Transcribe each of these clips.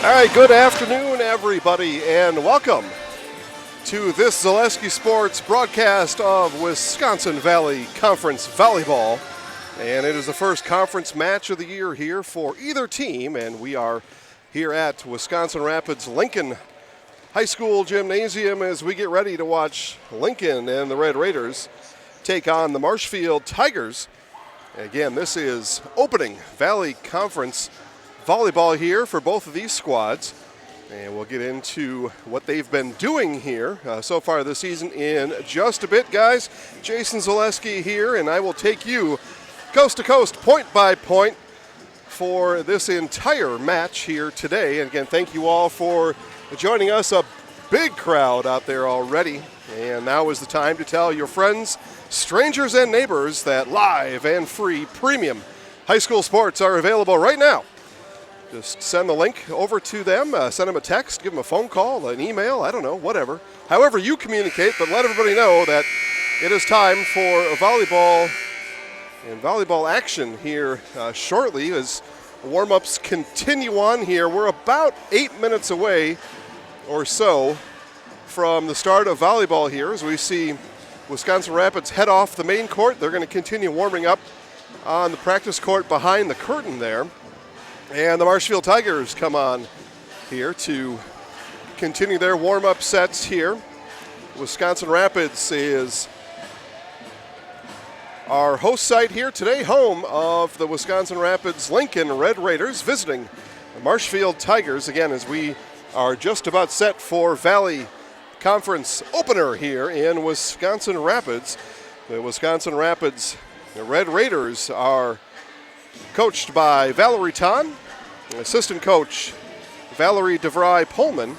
All right, good afternoon, everybody, and welcome to this Zaleski Sports broadcast of Wisconsin Valley Conference Volleyball. And it is the first conference match of the year here for either team, and we are here at Wisconsin Rapids Lincoln High School Gymnasium as we get ready to watch Lincoln and the Red Raiders take on the Marshfield Tigers. Again, this is opening Valley Conference volleyball here for both of these squads, and we'll get into what they've been doing here so far this season in just a bit, guys. Jason Zaleski here, and I will take you coast to coast, point by point, for this entire match here today. And again, thank you all for joining us. A big crowd out there already, and now is the time to tell your friends, strangers, and neighbors that live and free premium high school sports are available right now. Just send the link over to them, send them a text, give them a phone call, an email, I don't know, whatever. However you communicate, but let everybody know that it is time for a volleyball and volleyball action here shortly as warm-ups continue on here. We're about 8 minutes away or so from the start of volleyball here as we see Wisconsin Rapids head off the main court. They're going to continue warming up on the practice court behind the curtain there. And the Marshfield Tigers come on here to continue their warm-up sets here. Wisconsin Rapids is our host site here today, home of the Wisconsin Rapids Lincoln Red Raiders visiting the Marshfield Tigers. Again, as we are just about set for Valley Conference opener here in Wisconsin Rapids. The Wisconsin Rapids Red Raiders are coached by Valerie Ton, assistant coach Valerie DeVry Pullman,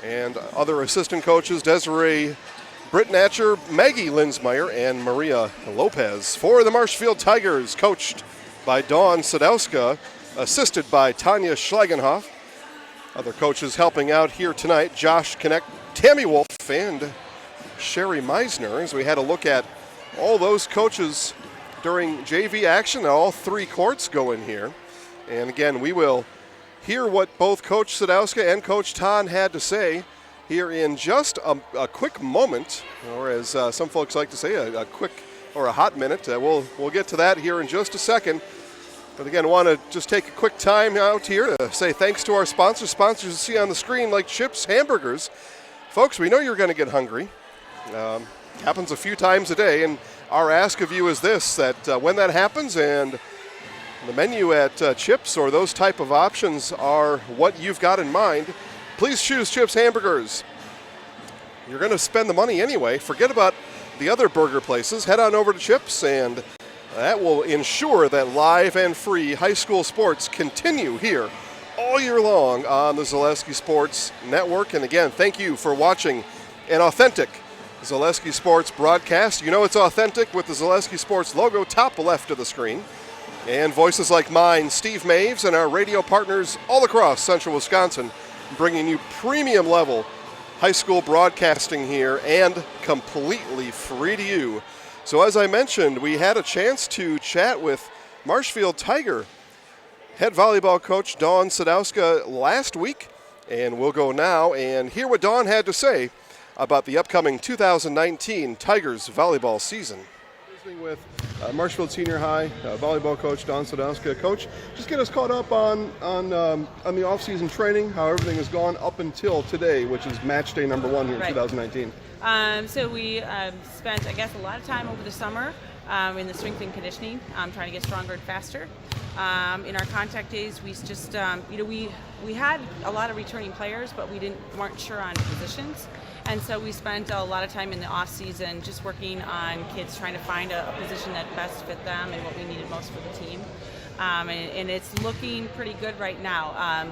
and other assistant coaches Desiree Brittnatcher, Maggie Linsmeyer, and Maria Lopez. For the Marshfield Tigers, coached by Dawn Sadowska, assisted by Tanya Schlagenhoff. Other coaches helping out here tonight, Josh Knecht, Tammy Wolf, and Sherry Meisner, as we had a look at all those coaches during JV action. All three courts go in here. And again, we will hear what both Coach Sadowska and Coach Ton had to say here in just a quick moment, or as some folks like to say, a quick or a hot minute. We'll get to that here in just a second. But again, I want to just take a quick time out here to say thanks to our sponsors. Sponsors you see on the screen like Chips Hamburgers. Folks, we know you're going to get hungry. Happens a few times a day, and our ask of you is this, that when that happens and the menu at Chips or those type of options are what you've got in mind, please choose Chips Hamburgers. You're going to spend the money anyway. Forget about the other burger places. Head on over to Chips, and that will ensure that live and free high school sports continue here all year long on the Zaleski Sports Network. And again, thank you for watching an authentic Zaleski Sports broadcast. You know it's authentic with the Zaleski Sports logo top left of the screen. And voices like mine, Steve Maves, and our radio partners all across central Wisconsin, bringing you premium level high school broadcasting here and completely free to you. So as I mentioned, we had a chance to chat with Marshfield Tiger head volleyball coach Dawn Sadowska last week, and we'll go now and hear what Dawn had to say about the upcoming 2019 Tigers volleyball season. Visiting with Marshfield Senior High volleyball coach Dawn Sadowska. Coach, just get us caught up on the off-season training, how everything has gone up until today, which is match day number 1 here in 2019. So we spent, I guess, a lot of time over the summer in the strength and conditioning, trying to get stronger and faster. In our contact days, we just, we had a lot of returning players, but we weren't sure on positions. And so we spent a lot of time in the off season just working on kids, trying to find a position that best fit them and what we needed most for the team. And it's looking pretty good right now.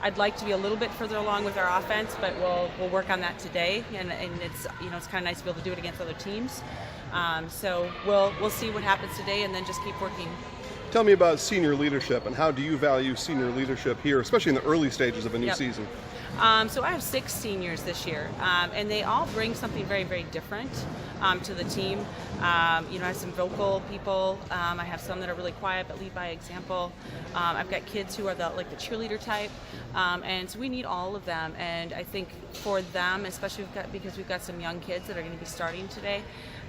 I'd like to be a little bit further along with our offense, but we'll work on that today. And it's it's kind of nice to be able to do it against other teams. So we'll see what happens today, and then just keep working. Tell me about senior leadership, and how do you value senior leadership here, especially in the early stages of a new season? So I have 6 seniors this year, and they all bring something very, very different to the team. You know, I have some vocal people. I have some that are really quiet but lead by example. I've got kids who are the cheerleader type, and so we need all of them. And I think for them, especially because we've got some young kids that are going to be starting today,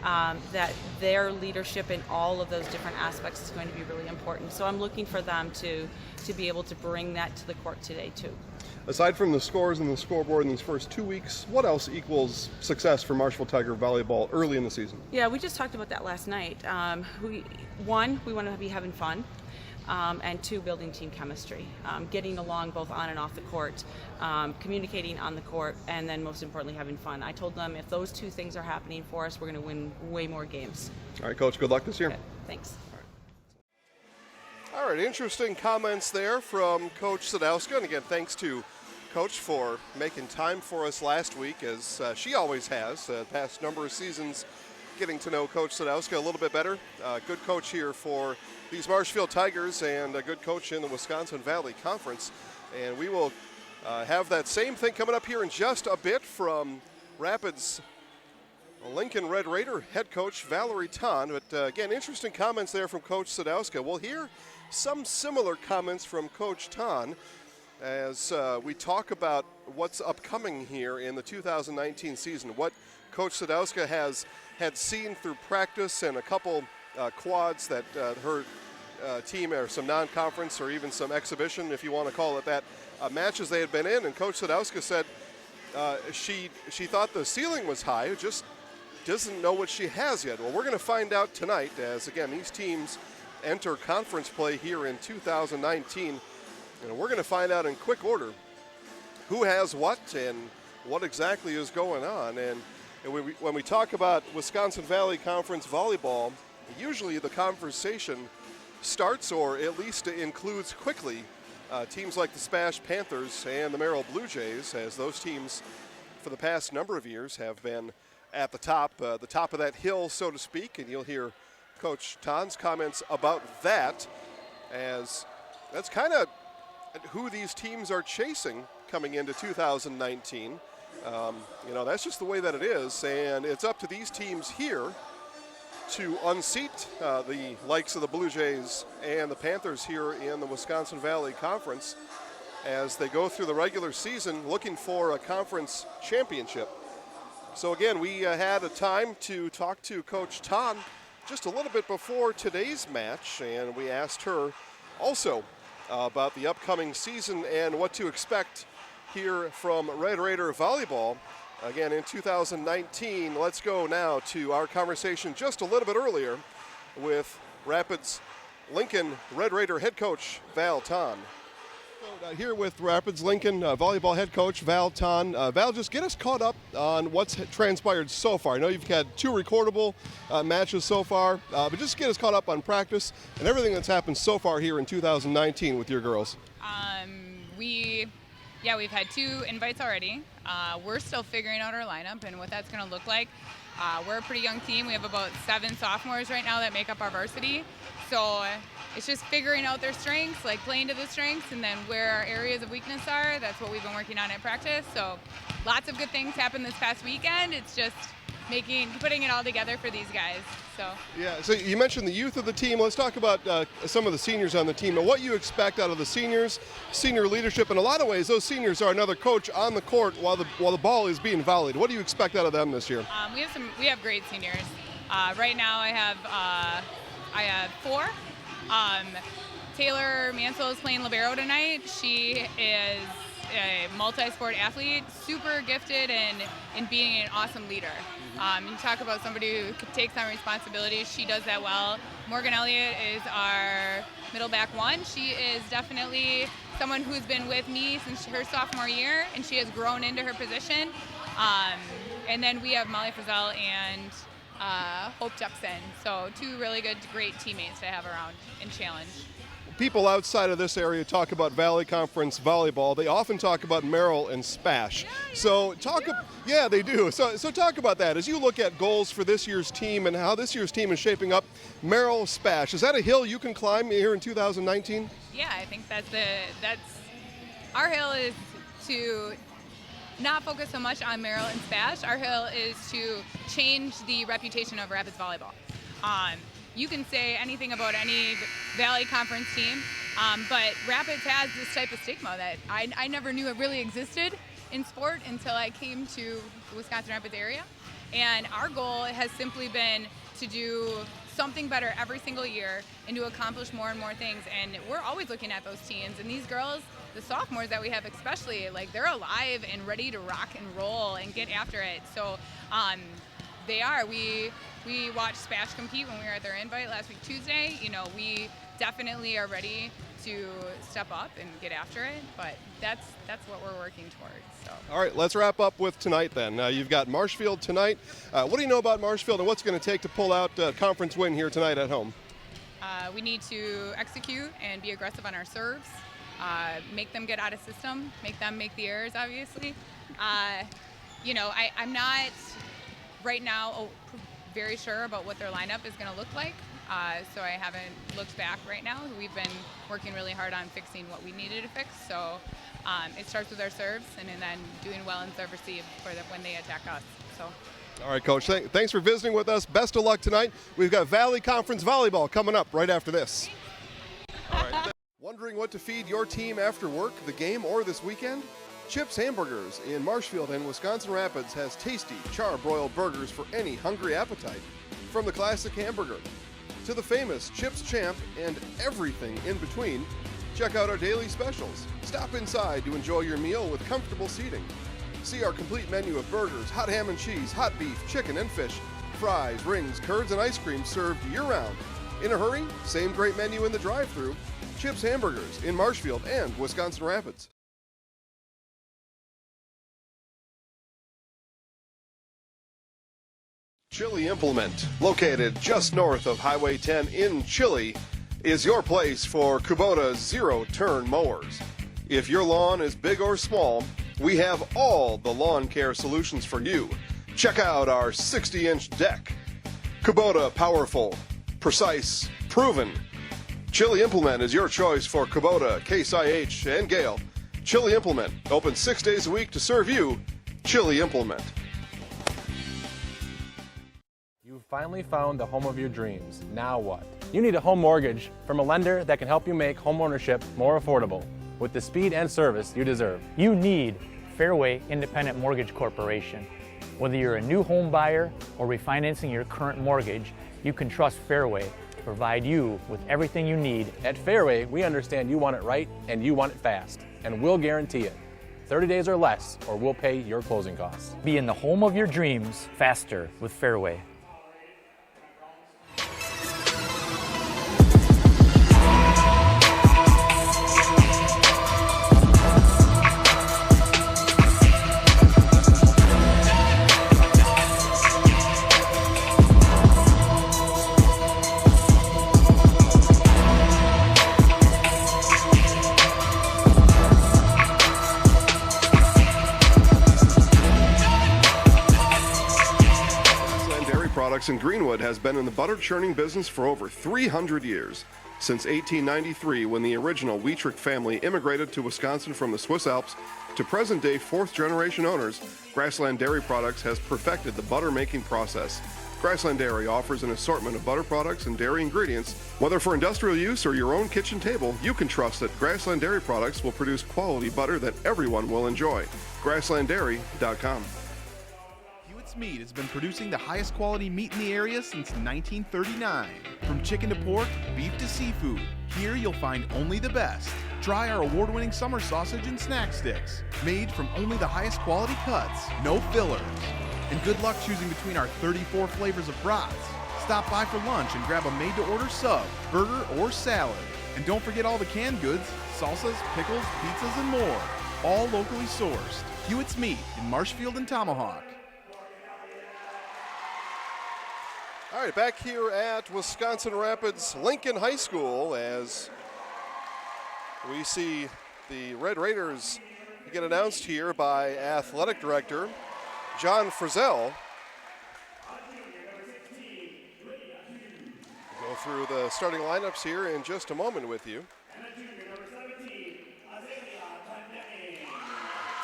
that their leadership in all of those different aspects is going to be really important. So I'm looking for them to be able to bring that to the court today too. Aside from the scores and the scoreboard in these first 2 weeks, what else equals success for Marshfield Tiger volleyball early in the season? Yeah, we just talked about that last night. We want to be having fun, and 2, building team chemistry, getting along both on and off the court, communicating on the court, and then most importantly having fun. I told them if those 2 things are happening for us, we're going to win way more games. All right, Coach, good luck this year. Okay, thanks. All right, interesting comments there from Coach Sadowska. And again, thanks to Coach for making time for us last week, as she always has, the past number of seasons, getting to know Coach Sadowska a little bit better. Good coach here for these Marshfield Tigers and a good coach in the Wisconsin Valley Conference. And we will have that same thing coming up here in just a bit from Rapids Lincoln Red Raider head coach Valerie Ton. But again, interesting comments there from Coach Sadowska. We'll hear some similar comments from Coach Ton as we talk about what's upcoming here in the 2019 season, what Coach Sadowska had seen through practice and a couple quads that her team, or some non-conference or even some exhibition, if you want to call it that, matches they had been in. And Coach Sadowska said she thought the ceiling was high, just doesn't know what she has yet. Well, we're going to find out tonight as, again, these teams enter conference play here in 2019. And we're going to find out in quick order who has what and what exactly is going on. And when we talk about Wisconsin Valley Conference volleyball, usually the conversation starts, or at least includes quickly, teams like the Spash Panthers and the Merrill Blue Jays, as those teams for the past number of years have been at the top of that hill, so to speak. And you'll hear Coach Ton's comments about that, as that's kind of who these teams are chasing coming into 2019. You know, that's just the way that it is, and it's up to these teams here to unseat the likes of the Blue Jays and the Panthers here in the Wisconsin Valley Conference as they go through the regular season looking for a conference championship. So again, we had a time to talk to Coach Ton just a little bit before today's match, and we asked her also about the upcoming season and what to expect here from Red Raider volleyball again in 2019. Let's go now to our conversation just a little bit earlier with Rapids Lincoln Red Raider head coach Val Ton. Here with Rapids Lincoln volleyball head coach Val Ton. Val, just get us caught up on what's transpired so far. I know you've had 2 recordable matches so far, but just get us caught up on practice and everything that's happened so far here in 2019 with your girls. We've had 2 invites already. We're still figuring out our lineup and what that's going to look like. We're a pretty young team. We have about 7 sophomores right now that make up our varsity. So it's just figuring out their strengths, like playing to the strengths, and then where our areas of weakness are. That's what we've been working on at practice. So lots of good things happened this past weekend. It's just putting it all together for these guys. So you mentioned the youth of the team. Let's talk about some of the seniors on the team and what you expect out of the seniors, senior leadership. In a lot of ways, those seniors are another coach on the court while the ball is being volleyed. What do you expect out of them this year? We have great seniors. Right now I have 4. Taylor Mansell is playing libero tonight. She is a multi-sport athlete, super gifted in being an awesome leader. You talk about somebody who takes on responsibility. She does that well. Morgan Elliott is our middle back 1. She is definitely someone who's been with me since her sophomore year, and she has grown into her position. And then we have Molly Frizzell and Hope Jackson. So 2 really good, great teammates to have around and challenge. People outside of this area talk about Valley Conference volleyball. They often talk about Merrill and Spash. They do. So talk about that. As you look at goals for this year's team and how this year's team is shaping up, Merrill, Spash, is that a hill you can climb here in 2019? Yeah, I think that's our hill is to not focus so much on Merrill and Spash. Our goal is to change the reputation of Rapids volleyball. You can say anything about any Valley Conference team, but Rapids has this type of stigma that I never knew it really existed in sport until I came to the Wisconsin Rapids area. And our goal has simply been to do something better every single year and to accomplish more and more things. And we're always looking at those teams. And these girls, the sophomores that we have especially, like, they're alive and ready to rock and roll and get after it. So they are. We watched Spash compete when we were at their invite last week Tuesday. You know, we definitely are ready to step up and get after it, but that's what we're working towards. So. All right, let's wrap up with tonight then. You've got Marshfield tonight. What do you know about Marshfield, and what's going to take to pull out a conference win here tonight at home? We need to execute and be aggressive on our serves, make them get out of system, make them make the errors, obviously. You know, I'm not right now very sure about what their lineup is going to look like. So I haven't looked back right now. We've been working really hard on fixing what we needed to fix. So it starts with our serves and then doing well in serve receive for when they attack us. So. All right, Coach. Thanks for visiting with us. Best of luck tonight. We've got Valley Conference Volleyball coming up right after this. All right. Wondering what to feed your team after work, the game, or this weekend? Chips Hamburgers in Marshfield and Wisconsin Rapids has tasty char-broiled burgers for any hungry appetite. From the classic hamburger to the famous Chips Champ and everything in between, check out our daily specials. Stop inside to enjoy your meal with comfortable seating. See our complete menu of burgers, hot ham and cheese, hot beef, chicken and fish, fries, rings, curds, and ice cream served year-round. In a hurry? Same great menu in the drive-thru. Chips Hamburgers in Marshfield and Wisconsin Rapids. Chili Implement, located just north of Highway 10 in Chile, is your place for Kubota zero-turn mowers. If your lawn is big or small, we have all the lawn care solutions for you. Check out our 60-inch deck. Kubota powerful, precise, proven. Chili Implement is your choice for Kubota, Case IH, and Gale. Chili Implement, open 6 days a week to serve you. Chili Implement. You've finally found the home of your dreams. Now what? You need a home mortgage from a lender that can help you make homeownership more affordable with the speed and service you deserve. You need Fairway Independent Mortgage Corporation. Whether you're a new home buyer or refinancing your current mortgage, you can trust Fairway to provide you with everything you need. At Fairway, we understand you want it right and you want it fast, and we'll guarantee it. 30 days or less, or we'll pay your closing costs. Be in the home of your dreams faster with Fairway. In Greenwood has been in the butter churning business for over 300 years. Since 1893, when the original Wietrich family immigrated to Wisconsin from the Swiss Alps, to present-day fourth-generation owners, Grassland Dairy Products has perfected the butter-making process. Grassland Dairy offers an assortment of butter products and dairy ingredients. Whether for industrial use or your own kitchen table, you can trust that Grassland Dairy Products will produce quality butter that everyone will enjoy. GrasslandDairy.com. Meat has been producing the highest quality meat in the area since 1939. From chicken to pork, beef to seafood, here you'll find only the best. Try our award-winning summer sausage and snack sticks, made from only the highest quality cuts, no fillers. And good luck choosing between our 34 flavors of brats. Stop by for lunch and grab a made-to-order sub, burger, or salad. And don't forget all the canned goods, salsas, pickles, pizzas, and more. All locally sourced. Hewitt's Meat in Marshfield and Tomahawk. All right, back here at Wisconsin Rapids Lincoln High School as we see the Red Raiders get announced here by Athletic Director John Frizzell. We'll go through the starting lineups here in just a moment with you.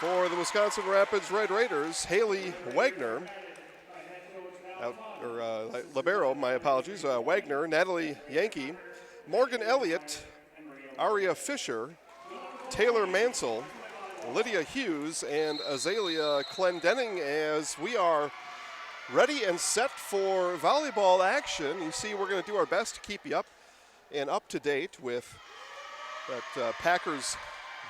For the Wisconsin Rapids Red Raiders, Haley Wagner, libero, my apologies, Wagner, Natalie Yankee, Morgan Elliott, Aria Fisher, Taylor Mansell, Lydia Hughes, and Azalea Clendenning, as we are ready and set for volleyball action. You see, we're going to do our best to keep you up and up to date with that Packers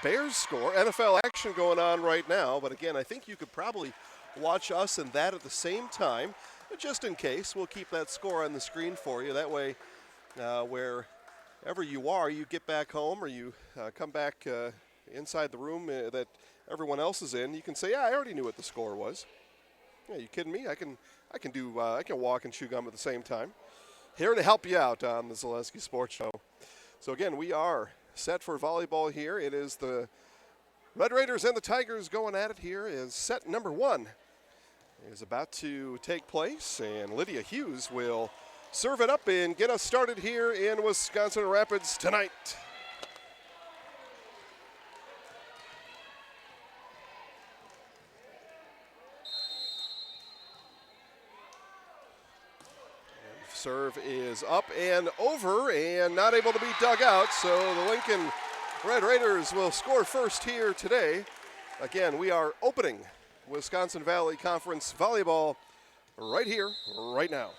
Bears score. NFL action going on right now, but again, I think you could probably watch us and that at the same time. But just in case, we'll keep that score on the screen for you. That way, wherever you are, you get back home or you come back inside the room that everyone else is in, you can say, yeah, I already knew what the score was. Yeah, you kidding me? I can walk and chew gum at the same time. Here to help you out on the Zaleski Sports Show. So again, we are set for volleyball here. It is the Red Raiders and the Tigers going at it here as set number 1 is about to take place, and Lydia Hughes will serve it up and get us started here in Wisconsin Rapids tonight. Serve is up and over and not able to be dug out, so the Lincoln Red Raiders will score first here today. Again, we are opening Wisconsin Valley Conference volleyball right here, right now.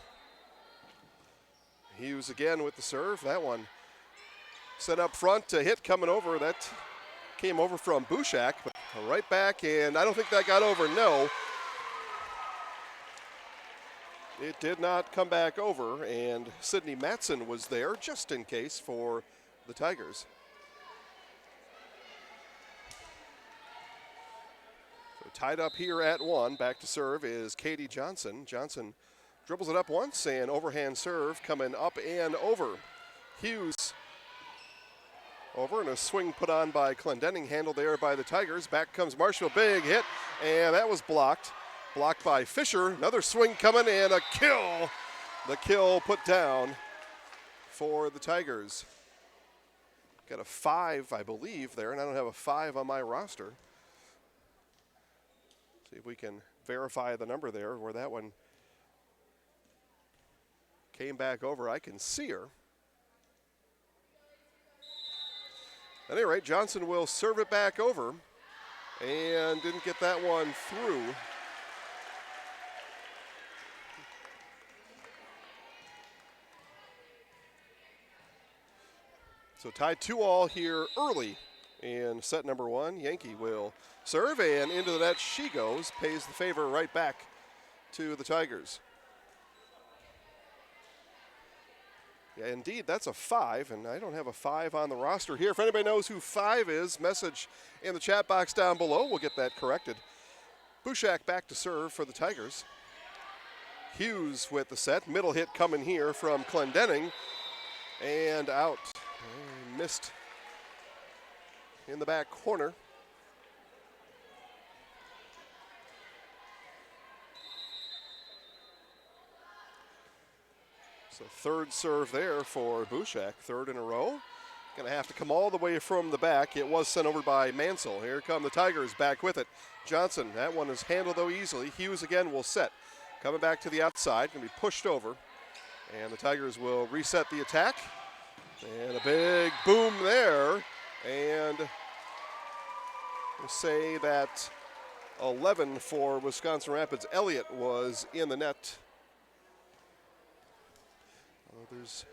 Hughes again with the serve. That one set up front, a hit coming over. That came over from Bushak, but right back, and I don't think that got over, no. It did not come back over, and Sydney Matson was there just in case for the Tigers. So tied up here at 1, back to serve is Katie Johnson. Johnson dribbles it up once, and overhand serve coming up and over. Hughes over, and a swing put on by Clendenning, handled there by the Tigers. Back comes Marshfield, big hit, and that was blocked. Blocked by Fisher, another swing coming, and a kill. The kill put down for the Tigers. Got a 5, I believe, there, and I don't have a 5 on my roster. See if we can verify the number there where that one came back over. I can see her. At any rate, Johnson will serve it back over and didn't get that one through. So tied 2-2 here early in set number 1. Yankee will serve, and into the net she goes, pays the favor right back to the Tigers. Yeah, indeed, that's a 5, and I don't have a 5 on the roster here. If anybody knows who 5 is, message in the chat box down below. We'll get that corrected. Bushak back to serve for the Tigers. Hughes with the set. Middle hit coming here from Clendenning, and out. Missed in the back corner. So third serve there for Bushak, 3rd in a row. Going to have to come all the way from the back. It was sent over by Mansell. Here come the Tigers back with it. Johnson, that one is handled though easily. Hughes again will set. Coming back to the outside, going to be pushed over. And the Tigers will reset the attack. And a big boom there, and we'll say that 11 for Wisconsin Rapids. Elliott was in the net. There's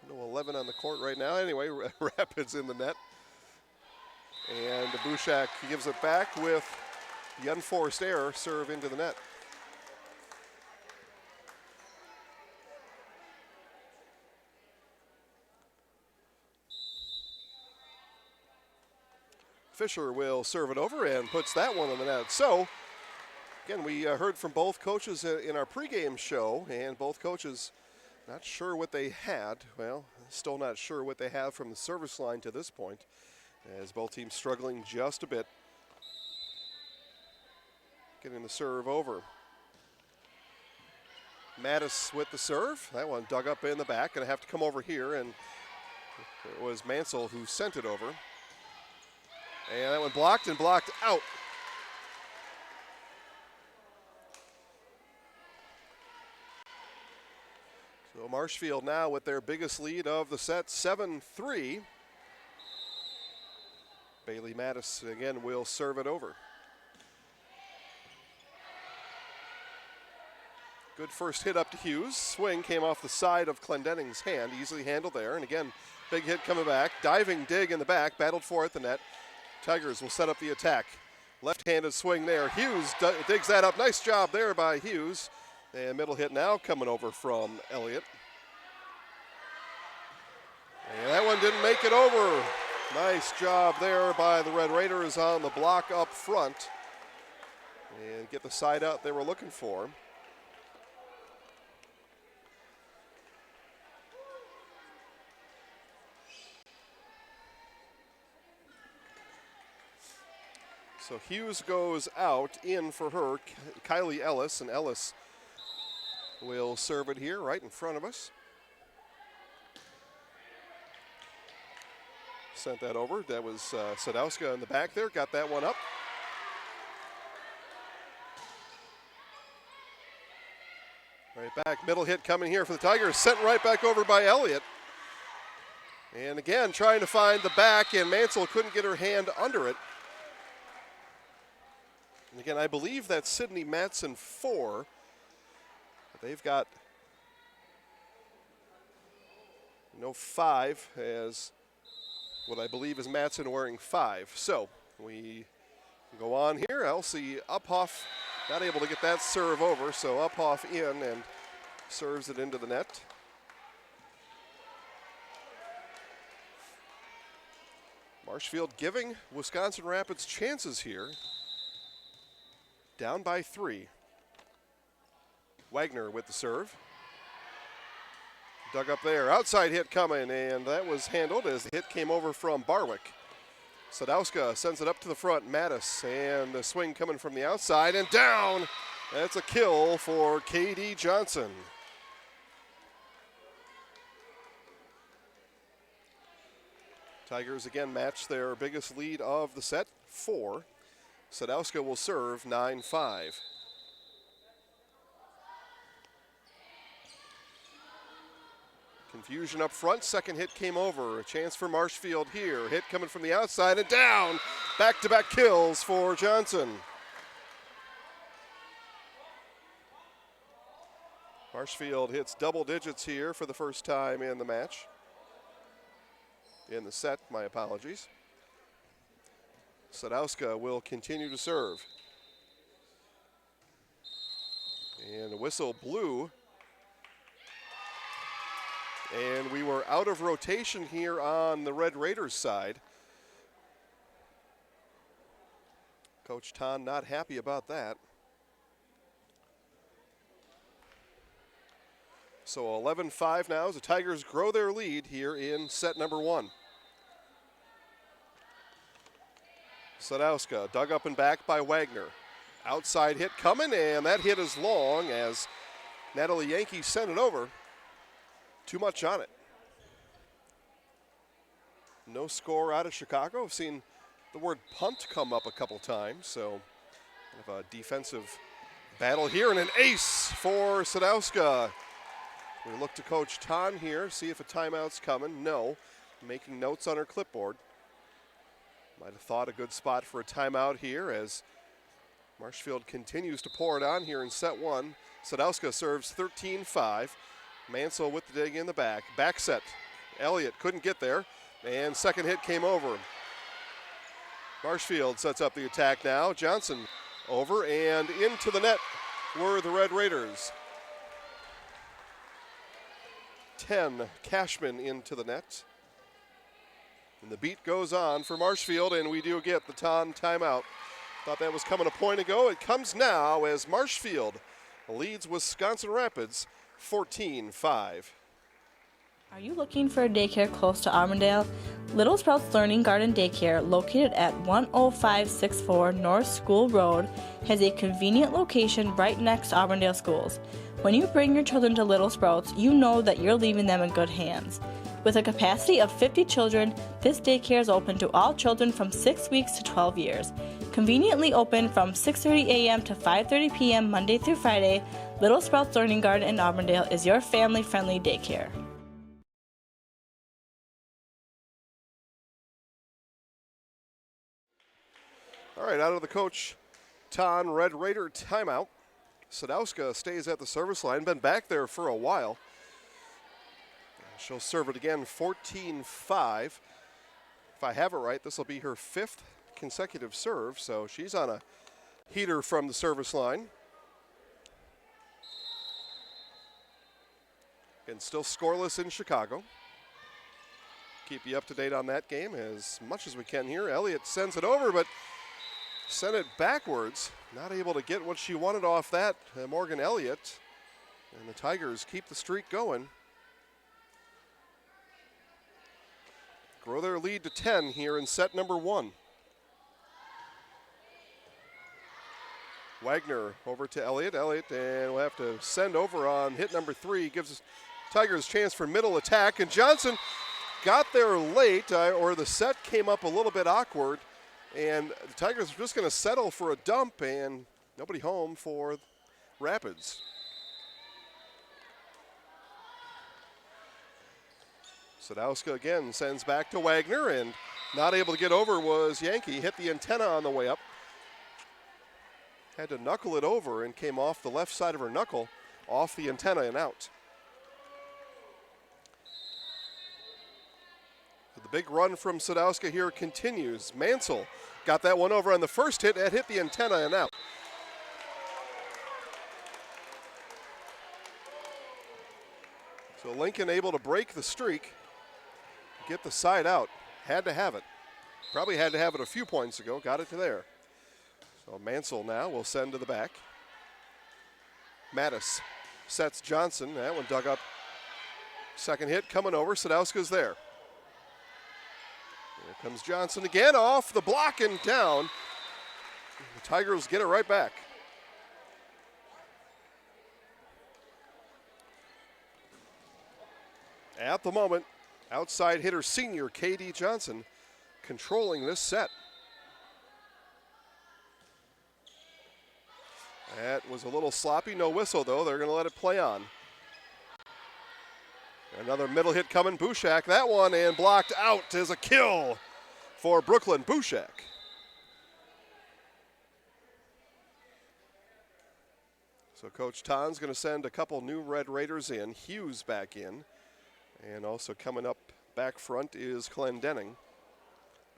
no 11 on the court right now. Anyway, Rapids in the net. And Bushak gives it back with the unforced error, serve into the net. Fisher will serve it over and puts that one in the net. So, again, we heard from both coaches in our pregame show, and both coaches not sure what they had. Well, still not sure what they have from the service line to this point, as both teams struggling just a bit getting the serve over. Mattis with the serve. That one dug up in the back. Going to have to come over here, and it was Mansell who sent it over. And that one blocked and blocked out. So Marshfield now with their biggest lead of the set, 7-3. Bailey Mattis again will serve it over. Good first hit up to Hughes. Swing came off the side of Clendenning's hand, easily handled there. And again, big hit coming back. Diving dig in the back, battled for at the net. Tigers will set up the attack. Left-handed swing there. Hughes digs that up. Nice job there by Hughes. And middle hit now coming over from Elliott. And that one didn't make it over. Nice job there by the Red Raiders on the block up front. And get the side out they were looking for. So Hughes goes out, in for her, Kylie Ellis, and Ellis will serve it here right in front of us. Sent that over. That was Sadowska in the back there, got that one up. Right back, middle hit coming here for the Tigers, sent right back over by Elliott. And again, trying to find the back, and Mansell couldn't get her hand under it. And again, I believe that's Sydney Matson 4. They've got 5 as what I believe is Matson wearing 5. So we go on here. Elsie Uphoff not able to get that serve over, so Uphoff in and serves it into the net. Marshfield giving Wisconsin Rapids chances here. Down by 3. Wagner with the serve. Dug up there. Outside hit coming, and that was handled as the hit came over from Barwick. Sadowska sends it up to the front. Mattis, and the swing coming from the outside, and down. That's a kill for K.D. Johnson. Tigers again match their biggest lead of the set, 4. Sadowska will serve 9-5. Confusion up front. Second hit came over. A chance for Marshfield here. Hit coming from the outside and down. Back-to-back kills for Johnson. Marshfield hits double digits here for the first time in the match. In the set, my apologies. Sadowska will continue to serve. And the whistle blew. And we were out of rotation here on the Red Raiders side. Coach Ton not happy about that. So 11-5 now as the Tigers grow their lead here in set number 1. Sadowska dug up and back by Wagner. Outside hit coming, and that hit is long as Natalie Yankee sent it over. Too much on it. No score out of Chicago. I've seen the word punt come up a couple times, so kind of a defensive battle here, and an ace for Sadowska. We look to Coach Ton here, see if a timeout's coming. No, making notes on her clipboard. Might have thought a good spot for a timeout here as Marshfield continues to pour it on here in set 1. Sadowska serves 13-5. Mansell with the dig in the back. Back set. Elliott couldn't get there, and second hit came over. Marshfield sets up the attack now. Johnson over and into the net were the Red Raiders. 10, Cashman into the net. And the beat goes on for Marshfield, and we do get the Ton timeout. Thought that was coming a point ago. It comes now as Marshfield leads Wisconsin Rapids 14-5. Are you looking for a daycare close to Auburndale? Little Sprouts Learning Garden Daycare, located at 10564 North School Road, has a convenient location right next to Auburndale schools. When you bring your children to Little Sprouts, you know that you're leaving them in good hands. With a capacity of 50 children, this daycare is open to all children from 6 weeks to 12 years. Conveniently open from 6:30 a.m. to 5:30 p.m. Monday through Friday, Little Sprouts Learning Garden in Auburndale is your family-friendly daycare. All right, out of the Coach Ton Red Raider timeout. Sadowska stays at the service line, been back there for a while. She'll serve it again, 14-5. If I have it right, this will be her 5th consecutive serve, so she's on a heater from the service line. And still scoreless in Chicago. Keep you up to date on that game as much as we can here. Elliott sends it over, but sent it backwards. Not able to get what she wanted off that, Morgan Elliott. And the Tigers keep the streak going. Grow their lead to 10 here in set number 1. Wagner over to Elliott. Elliott, and we'll have to send over on hit number 3. Gives Tigers chance for middle attack. And Johnson got there late, or the set came up a little bit awkward. And the Tigers are just going to settle for a dump, and nobody home for Rapids. Sadowska again sends back to Wagner, and not able to get over was Yankee. Hit the antenna on the way up. Had to knuckle it over and came off the left side of her knuckle, off the antenna and out. The big run from Sadowska here continues. Mansell got that one over on the first hit. It hit the antenna and out. So Lincoln able to break the streak, get the side out. Had to have it. Probably had to have it a few points ago. Got it to there. So Mansell now will send to the back. Mattis sets Johnson. That one dug up. Second hit coming over. Sadowska's there. Here comes Johnson again, off the block and down. The Tigers get it right back. At the moment, outside hitter senior K.D. Johnson controlling this set. That was a little sloppy, no whistle though. They're going to let it play on. Another middle hit coming, Bushak. That one and blocked out is a kill for Brooklyn Bushak. So Coach Ton's going to send a couple new Red Raiders in. Hughes back in. And also coming up back front is Clendenning.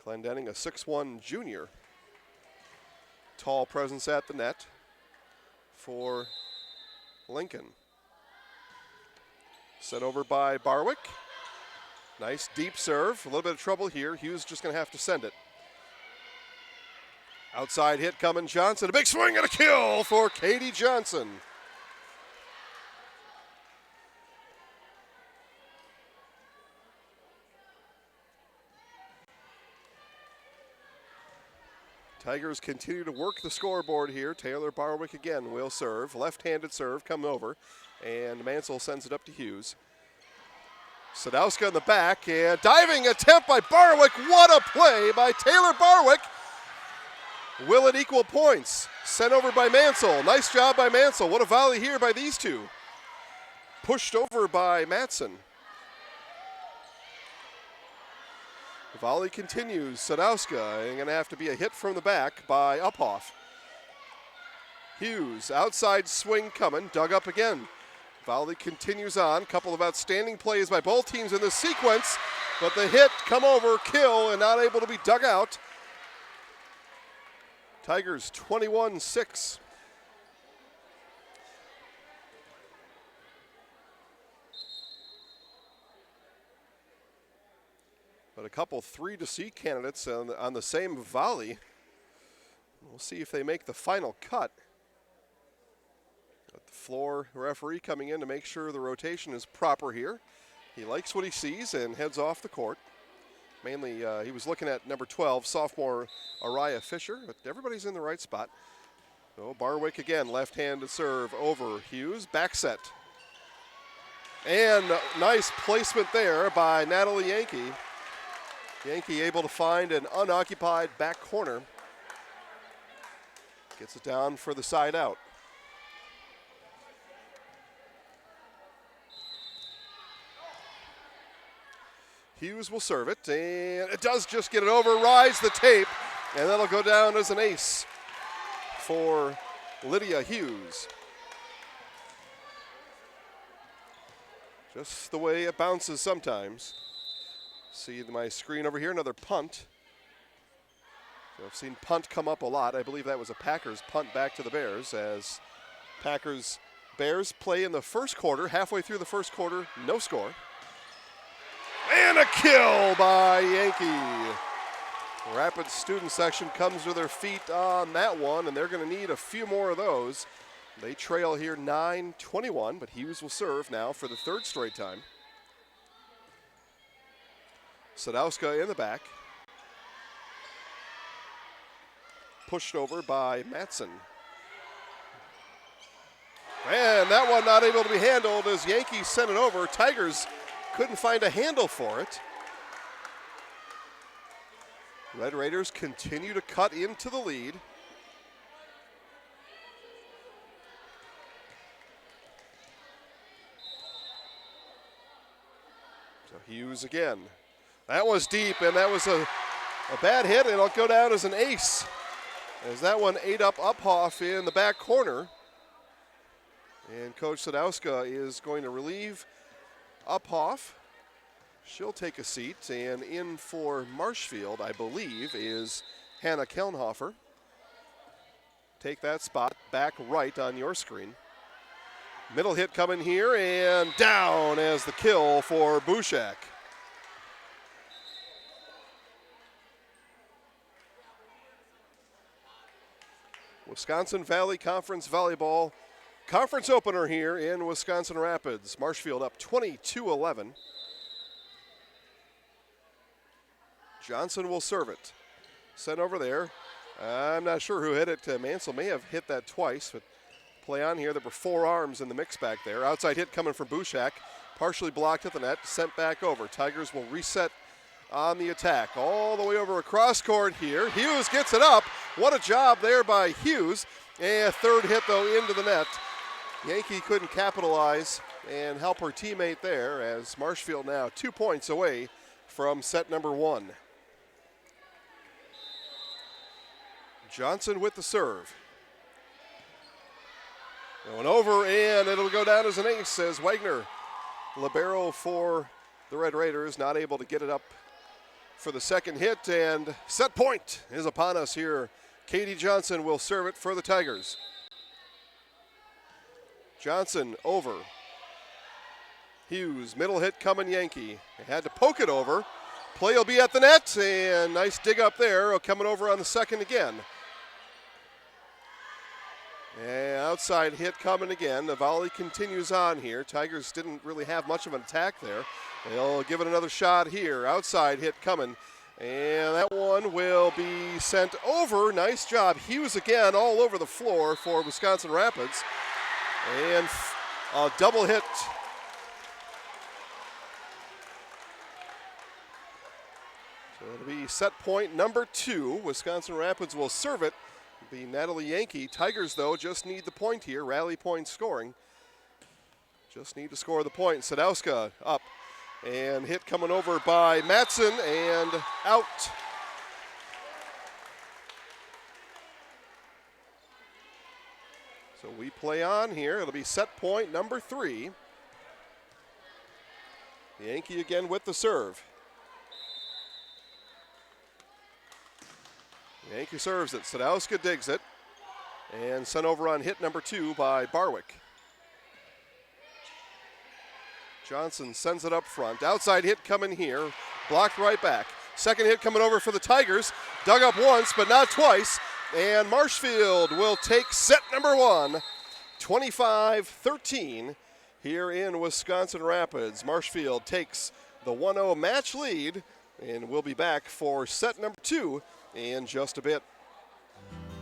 Clendenning, a 6'1 junior. Tall presence at the net for Lincoln. Sent over by Barwick. Nice deep serve. A little bit of trouble here. Hughes just going to have to send it. Outside hit coming, Johnson. A big swing and a kill for Katie Johnson. Tigers continue to work the scoreboard here. Taylor Barwick again will serve. Left-handed serve coming over. And Mansell sends it up to Hughes. Sadowska in the back, and diving attempt by Barwick. What a play by Taylor Barwick. Will it equal points? Sent over by Mansell. Nice job by Mansell. What a volley here by these two. Pushed over by Matson. The volley continues. Sadowska, and going to have to be a hit from the back by Uphoff. Hughes, outside swing coming, dug up again. Volley continues on. Couple of outstanding plays by both teams in this sequence, but the hit, come over, kill, and not able to be dug out. Tigers 21-6. But a couple 3-to-C candidates on the same volley. We'll see if they make the final cut. Got the floor referee coming in to make sure the rotation is proper here. He likes what he sees and heads off the court. Mainly, he was looking at number 12, sophomore Araya Fisher, but everybody's in the right spot. So Barwick again, left-handed serve over Hughes, back set. And nice placement there by Natalie Yankee. Yankee able to find an unoccupied back corner. Gets it down for the side out. Hughes will serve it, and it does just get it over, rides the tape, and that'll go down as an ace for Lydia Hughes. Just the way it bounces sometimes. See my screen over here, another punt. So I've seen punt come up a lot. I believe that was a Packers punt back to the Bears as Bears play in the first quarter. Halfway through the first quarter, no score. And a kill by Yankee. Rapid student section comes to their feet on that one, and they're going to need a few more of those. They trail here 9-21, but Hughes will serve now for the third straight time. Sadowska in the back. Pushed over by Matson. And that one not able to be handled as Yankees sent it over. Tigers couldn't find a handle for it. Red Raiders continue to cut into the lead. So Hughes again. That was deep, and that was a bad hit, and it'll go down as an ace. As that one ate up Uphoff in the back corner. And Coach Sadowska is going to relieve Uphoff. She'll take a seat, and in for Marshfield, I believe, is Hannah Kelnhofer. Take that spot back right on your screen. Middle hit coming here, and down as the kill for Bushak. Wisconsin Valley Conference Volleyball conference opener here in Wisconsin Rapids. Marshfield up 22-11. Johnson will serve it. Sent over there. I'm not sure who hit it. Mansell may have hit that twice, but play on here. There were 4 arms in the mix back there. Outside hit coming from Bushak. Partially blocked at the net. Sent back over. Tigers will reset on the attack. All the way over across court here. Hughes gets it up. What a job there by Hughes. And third hit, though, into the net. Yankee couldn't capitalize and help her teammate there as Marshfield now 2 points away from set number 1. Johnson with the serve. Going over, and it'll go down as an ace as Wagner, libero for the Red Raiders, not able to get it up for the second hit, and set point is upon us here. Katie Johnson will serve it for the Tigers. Johnson over. Hughes, middle hit coming Yankee. They had to poke it over. Play will be at the net, and nice dig up there. Coming over on the second again. And outside hit coming again. The volley continues on here. Tigers didn't really have much of an attack there. They'll give it another shot here. Outside hit coming. And that one will be sent over. Nice job. Hughes again all over the floor for Wisconsin Rapids. And a double hit. So it'll be set point number 2. Wisconsin Rapids will serve it. It'll be Natalie Yankee. Tigers, though, just need the point here. Rally point scoring. Just need to score the point. Sadowska up. And hit coming over by Matson and out. So we play on here. It'll be set point number 3. Yankee again with the serve. Yankee serves it. Sadowska digs it. And sent over on hit number 2 by Barwick. Johnson sends it up front. Outside hit coming here. Blocked right back. Second hit coming over for the Tigers. Dug up once, but not twice. And Marshfield will take set number 1. 25-13 here in Wisconsin Rapids. Marshfield takes the 1-0 match lead. And we'll be back for set number 2 in just a bit.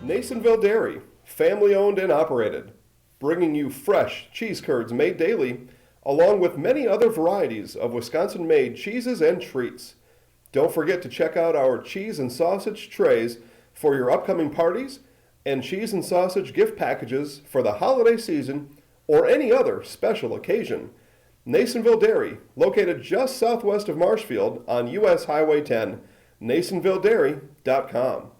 Nasonville Dairy, family owned and operated, bringing you fresh cheese curds made daily, along with many other varieties of Wisconsin-made cheeses and treats. Don't forget to check out our cheese and sausage trays for your upcoming parties and cheese and sausage gift packages for the holiday season or any other special occasion. Nasonville Dairy, located just southwest of Marshfield on US Highway 10, NasonvilleDairy.com.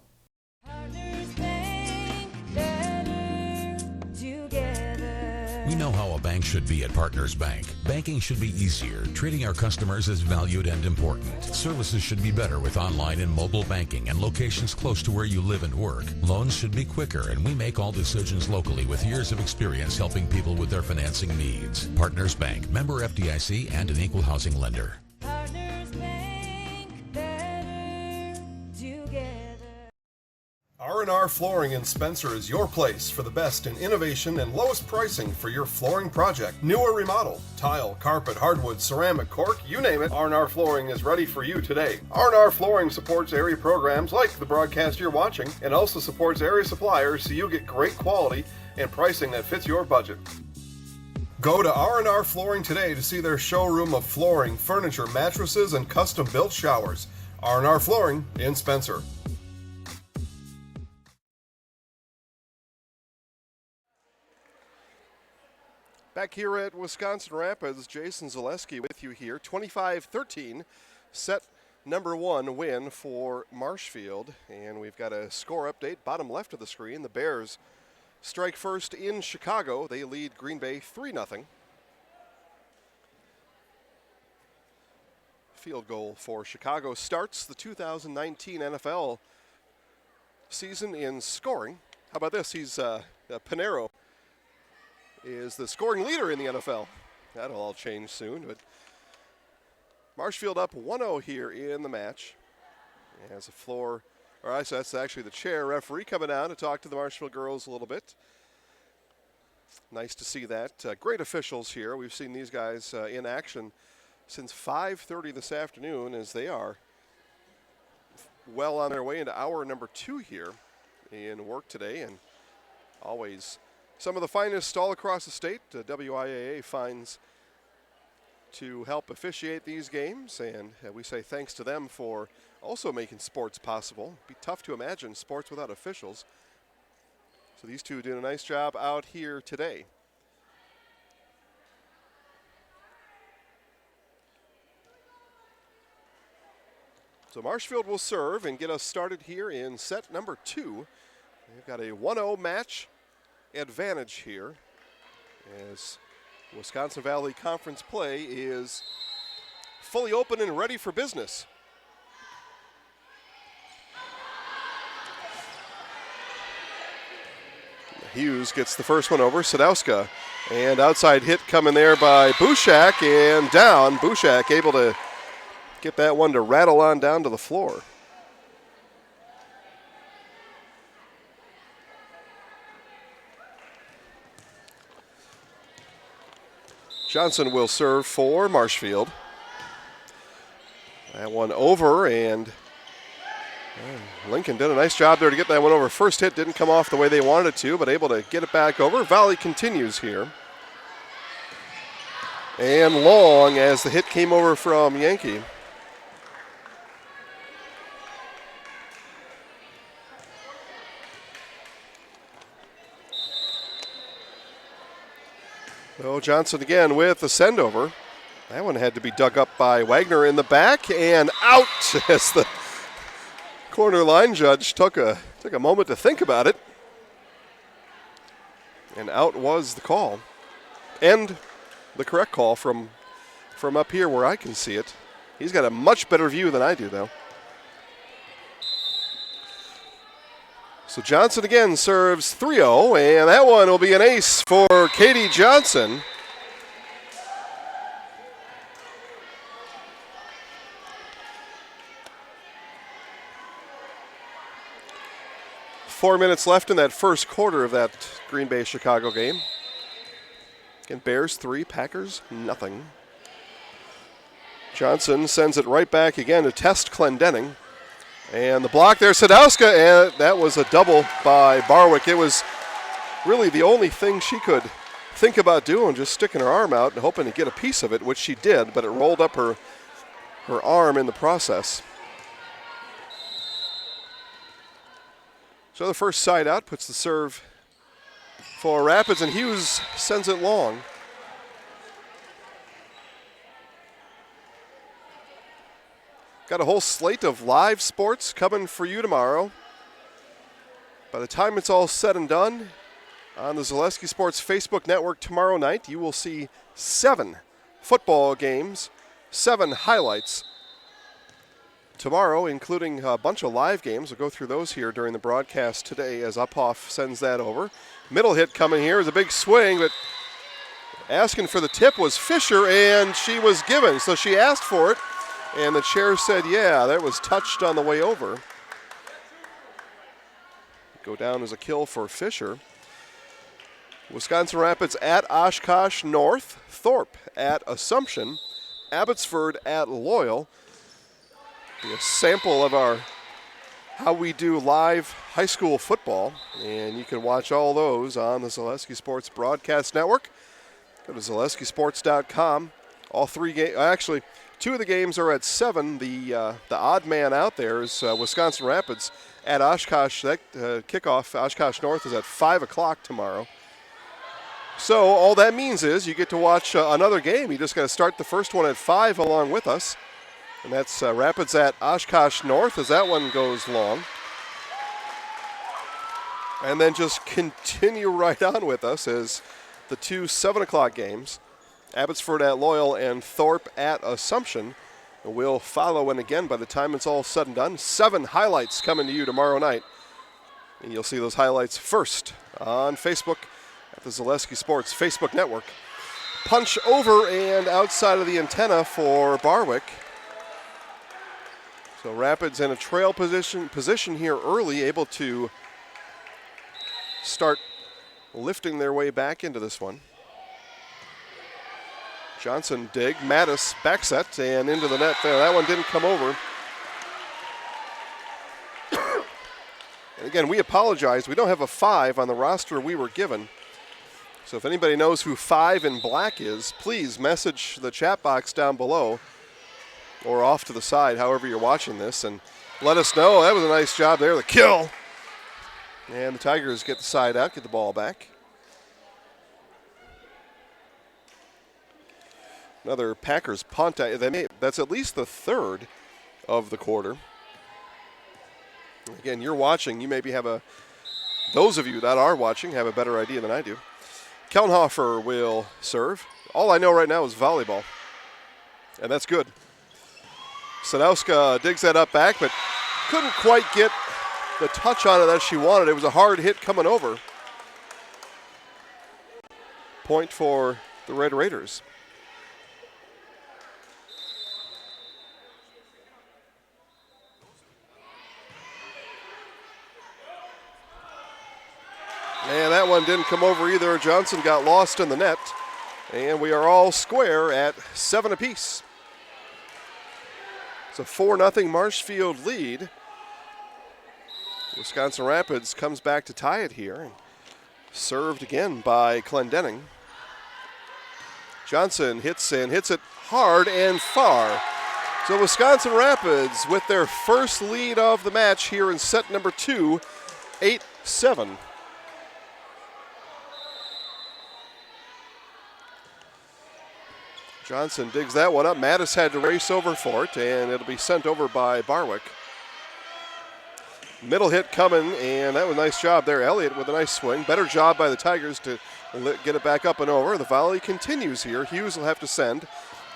We know how a bank should be at Partners Bank. Banking should be easier. Treating our customers as valued and important. Services should be better with online and mobile banking and locations close to where you live and work. Loans should be quicker, and we make all decisions locally with years of experience helping people with their financing needs. Partners Bank, member FDIC, and an equal housing lender. R&R Flooring in Spencer is your place for the best in innovation and lowest pricing for your flooring project. New or remodel, tile, carpet, hardwood, ceramic, cork, you name it, R&R Flooring is ready for you today. R&R Flooring supports area programs like the broadcast you're watching and also supports area suppliers so you get great quality and pricing that fits your budget. Go to R&R Flooring today to see their showroom of flooring, furniture, mattresses, and custom-built showers. R&R Flooring in Spencer. Back here at Wisconsin Rapids, Jason Zaleski with you here. 25-13, set number 1 win for Marshfield. And we've got a score update, bottom left of the screen. The Bears strike first in Chicago. They lead Green Bay 3-0. Field goal for Chicago starts the 2019 NFL season in scoring. How about this? He's Pinero is the scoring leader in the NFL. That'll all change soon. But Marshfield up 1-0 here in the match. As a floor, or so that's actually the chair referee coming down to talk to the Marshfield girls a little bit. Nice to see that. Great officials here. We've seen these guys in action since 5:30 this afternoon as they are well on their way into hour number 2 here in work today, and always some of the finest all across the state. WIAA finds to help officiate these games, and we say thanks to them for also making sports possible. It'd be tough to imagine sports without officials. So these two did a nice job out here today. So Marshfield will serve and get us started here in set number 2. They've got a 1-0 match advantage here as Wisconsin Valley Conference play is fully open and ready for business. Hughes gets the first one over Sadowska, and outside hit coming there by Bushak, and down. Bushak able to get that one to rattle on down to the floor. Johnson will serve for Marshfield. That one over, and Lincoln did a nice job there to get that one over. First hit didn't come off the way they wanted it to, but able to get it back over. Valley continues here. And long as the hit came over from Yankee. So Johnson again with the send over. That one had to be dug up by Wagner in the back and out as the corner line judge took a moment to think about it. And out was the call. And the correct call from up here where I can see it. He's got a much better view than I do though. So Johnson again serves 3-0, and that one will be an ace for Katie Johnson. Four minutes left in that first quarter of that Green Bay-Chicago game. Again, Bears 3, Packers nothing. Johnson sends it right back again to Test Clendenning. And the block there, Sadowska, and that was a double by Barwick. It was really the only thing she could think about doing, just sticking her arm out and hoping to get a piece of it, which she did, but it rolled up her arm in the process. So the first side out puts the serve for Rapids, and Hughes sends it long. Got a whole slate of live sports coming for you tomorrow. By the time it's all said and done, on the Zaleski Sports Facebook network tomorrow night, you will see 7 football games, 7 highlights tomorrow, including a bunch of live games. We'll go through those here during the broadcast today as Uphoff sends that over. Middle hit coming here is a big swing, but asking for the tip was Fisher, and she was given. So she asked for it, and the chair said, yeah, that was touched on the way over. Go down as a kill for Fisher. Wisconsin Rapids at Oshkosh North, Thorpe at Assumption, Abbotsford at Loyal. Be a sample of our how we do live high school football, and you can watch all those on the Zaleski Sports Broadcast Network. Go to ZaleskiSports.com. All 3 games, actually, 2 of the games are at 7. The odd man out there is Wisconsin Rapids at Oshkosh. That kickoff, Oshkosh North, is at 5 o'clock tomorrow. So all that means is you get to watch another game. You just got to start the first one at 5 along with us. And that's Rapids at Oshkosh North as that one goes long. And then just continue right on with us as the 2 7 o'clock games, Abbotsford at Loyal and Thorpe at Assumption, will follow. And again, by the time it's all said and done, 7 highlights coming to you tomorrow night. And you'll see those highlights first on Facebook at the Zaleski Sports Facebook network. Punch over and outside of the antenna for Barwick. So Rapids in a trail position here early, able to start lifting their way back into this one. Johnson dig, Mattis back set and into the net there. That one didn't come over. And again, we apologize. We don't have a 5 on the roster we were given. So if anybody knows who 5 in black is, please message the chat box down below or off to the side, however you're watching this, and let us know. That was a nice job there, the kill. And the Tigers get the side out, get the ball back. Another Packers punt. That's at least the 3rd of the quarter. Again, you're watching. You maybe have those of you that are watching have a better idea than I do. Kelnhofer will serve. All I know right now is volleyball, and that's good. Sadowska digs that up back, but couldn't quite get the touch on it that she wanted. It was a hard hit coming over. Point for the Red Raiders. And that one didn't come over either. Johnson got lost in the net. And we are all square at 7 apiece. It's a 4-0 Marshfield lead. Wisconsin Rapids comes back to tie it here. Served again by Clendenning. Johnson hits it hard and far. So Wisconsin Rapids with their first lead of the match here in set number 2, 8-7. Johnson digs that one up. Mattis had to race over for it, and it'll be sent over by Barwick. Middle hit coming, and that was a nice job there. Elliott with a nice swing. Better job by the Tigers to get it back up and over. The volley continues here. Hughes will have to send,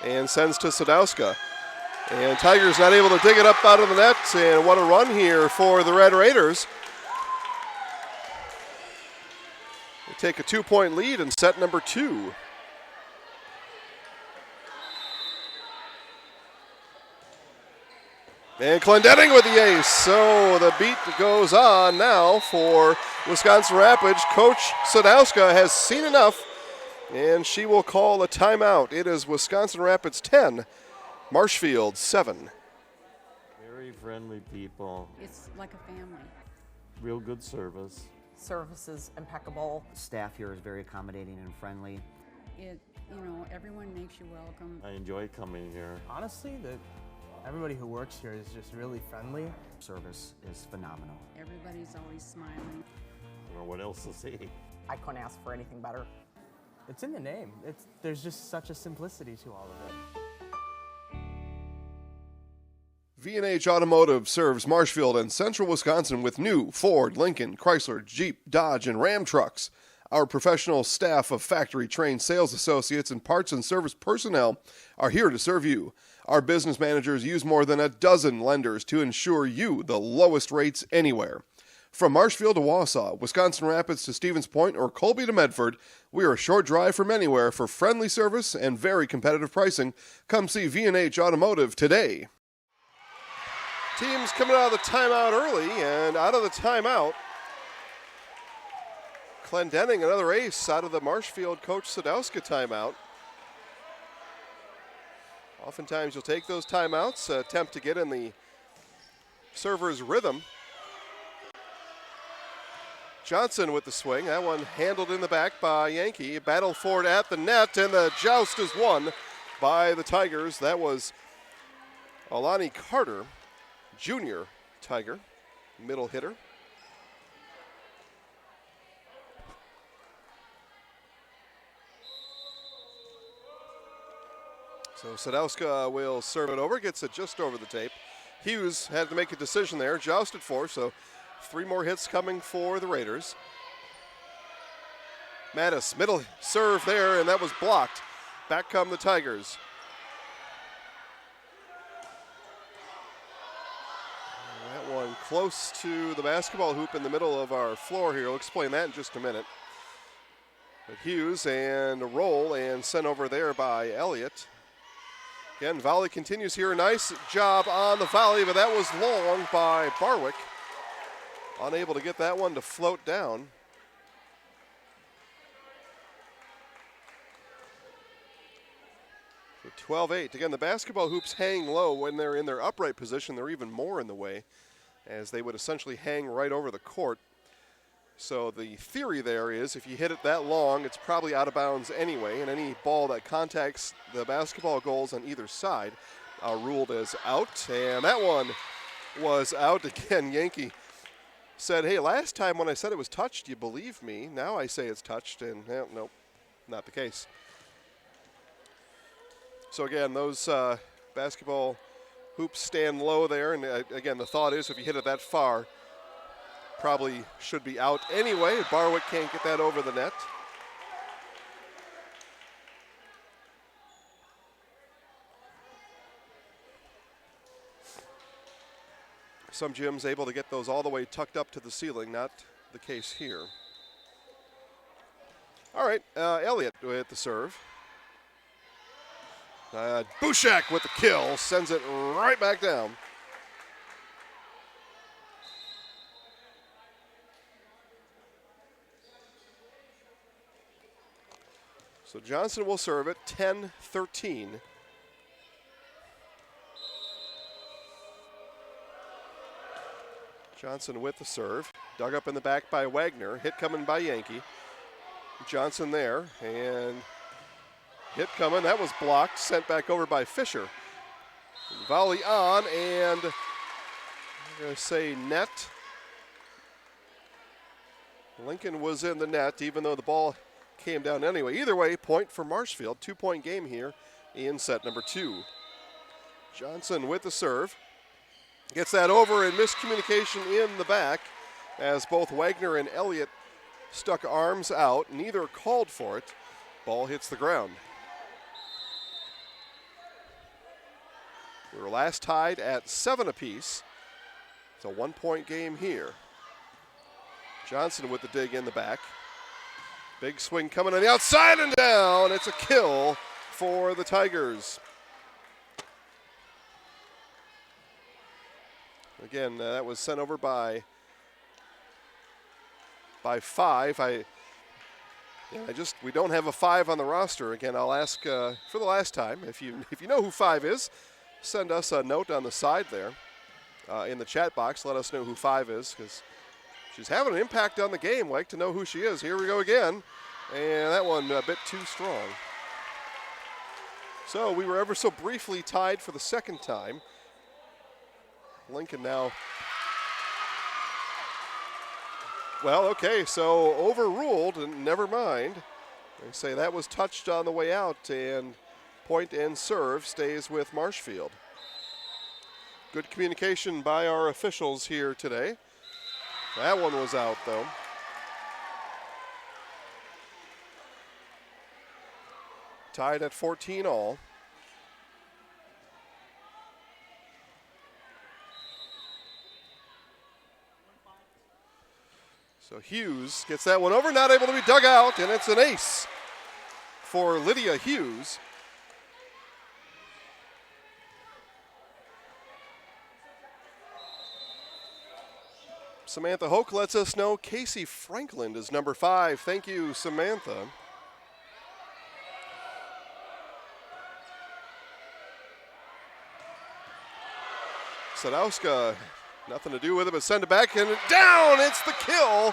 and sends to Sadowska. And Tigers not able to dig it up out of the net, and what a run here for the Red Raiders. They take a 2-point lead in set number 2. And Clendenning with the ace. So the beat goes on now for Wisconsin Rapids. Coach Sadowska has seen enough, and she will call a timeout. It is Wisconsin Rapids 10, Marshfield 7. Very friendly people. It's like a family. Real good service. Service is impeccable. Staff here is very accommodating and friendly. Everyone makes you welcome. I enjoy coming here. Honestly, Everybody who works here is just really friendly. Service is phenomenal. Everybody's always smiling. I don't know what else to say. I couldn't ask for anything better. It's in the name. There's just such a simplicity to all of it. V&H Automotive serves Marshfield and Central Wisconsin with new Ford, Lincoln, Chrysler, Jeep, Dodge, and Ram trucks. Our professional staff of factory-trained sales associates and parts and service personnel are here to serve you. Our business managers use more than a dozen lenders to ensure you the lowest rates anywhere. From Marshfield to Wausau, Wisconsin Rapids to Stevens Point, or Colby to Medford, we are a short drive from anywhere for friendly service and very competitive pricing. Come see V&H Automotive today. Teams coming out of the timeout early, and out of the timeout, Clendenning, another ace out of the Marshfield Coach Sadowska timeout. Oftentimes you'll take those timeouts, attempt to get in the server's rhythm. Johnson with the swing. That one handled in the back by Yankee. Battle for it at the net, and the joust is won by the Tigers. That was Alani Carter, junior Tiger, middle hitter. So Sadowska will serve it over, gets it just over the tape. Hughes had to make a decision there, jousted for, so 3 more hits coming for the Raiders. Mattis, middle serve there, and that was blocked. Back come the Tigers. That one close to the basketball hoop in the middle of our floor here. We'll explain that in just a minute. But Hughes and a roll and sent over there by Elliott. Again, volley continues here. Nice job on the volley, but that was long by Barwick. Unable to get that one to float down. So 12-8. Again, the basketball hoops hang low when they're in their upright position. They're even more in the way, as they would essentially hang right over the court. So the theory there is if you hit it that long, it's probably out of bounds anyway, and any ball that contacts the basketball goals on either side are ruled as out. And that one was out again. Yankee said, hey, last time when I said it was touched, you believed me. Now I say it's touched, and nope, not the case. So again, those basketball hoops stand low there, and again, the thought is if you hit it that far, probably should be out anyway. Barwick can't get that over the net. Some gyms able to get those all the way tucked up to the ceiling, not the case here. All right, Elliott with the serve. Bushak with the kill, sends it right back down. So Johnson will serve it, 10-13. Johnson with the serve, dug up in the back by Wagner, hit coming by Yankee. Johnson there, and hit coming, that was blocked, sent back over by Fisher. Volley on, and I'm going to say net. Lincoln was in the net, even though the ball came down anyway. Either way, point for Marshfield. 2-point game here in set number 2. Johnson with the serve. Gets that over, and miscommunication in the back as both Wagner and Elliott stuck arms out. Neither called for it. Ball hits the ground. We were last tied at 7 apiece. It's a 1-point game here. Johnson with the dig in the back. Big swing coming on the outside and down. It's a kill for the Tigers. Again, that was sent over by 5. We don't have a 5 on the roster. Again, I'll ask for the last time. If you know who 5 is, send us a note on the side there in the chat box. Let us know who 5 is, because she's having an impact on the game. Like to know who she is. Here we go again. And that one a bit too strong. So we were ever so briefly tied for the second time Lincoln now. Well, okay, so overruled, and never mind. They say that was touched on the way out, and point and serve stays with Marshfield. Good communication by our officials here today. That one was out, though. Tied at 14 all. So Hughes gets that one over, not able to be dug out, and it's an ace for Lydia Hughes. Samantha Hoke lets us know Casey Franklin is number 5. Thank you, Samantha. Sadowska, nothing to do with it, but send it back and down. It's the kill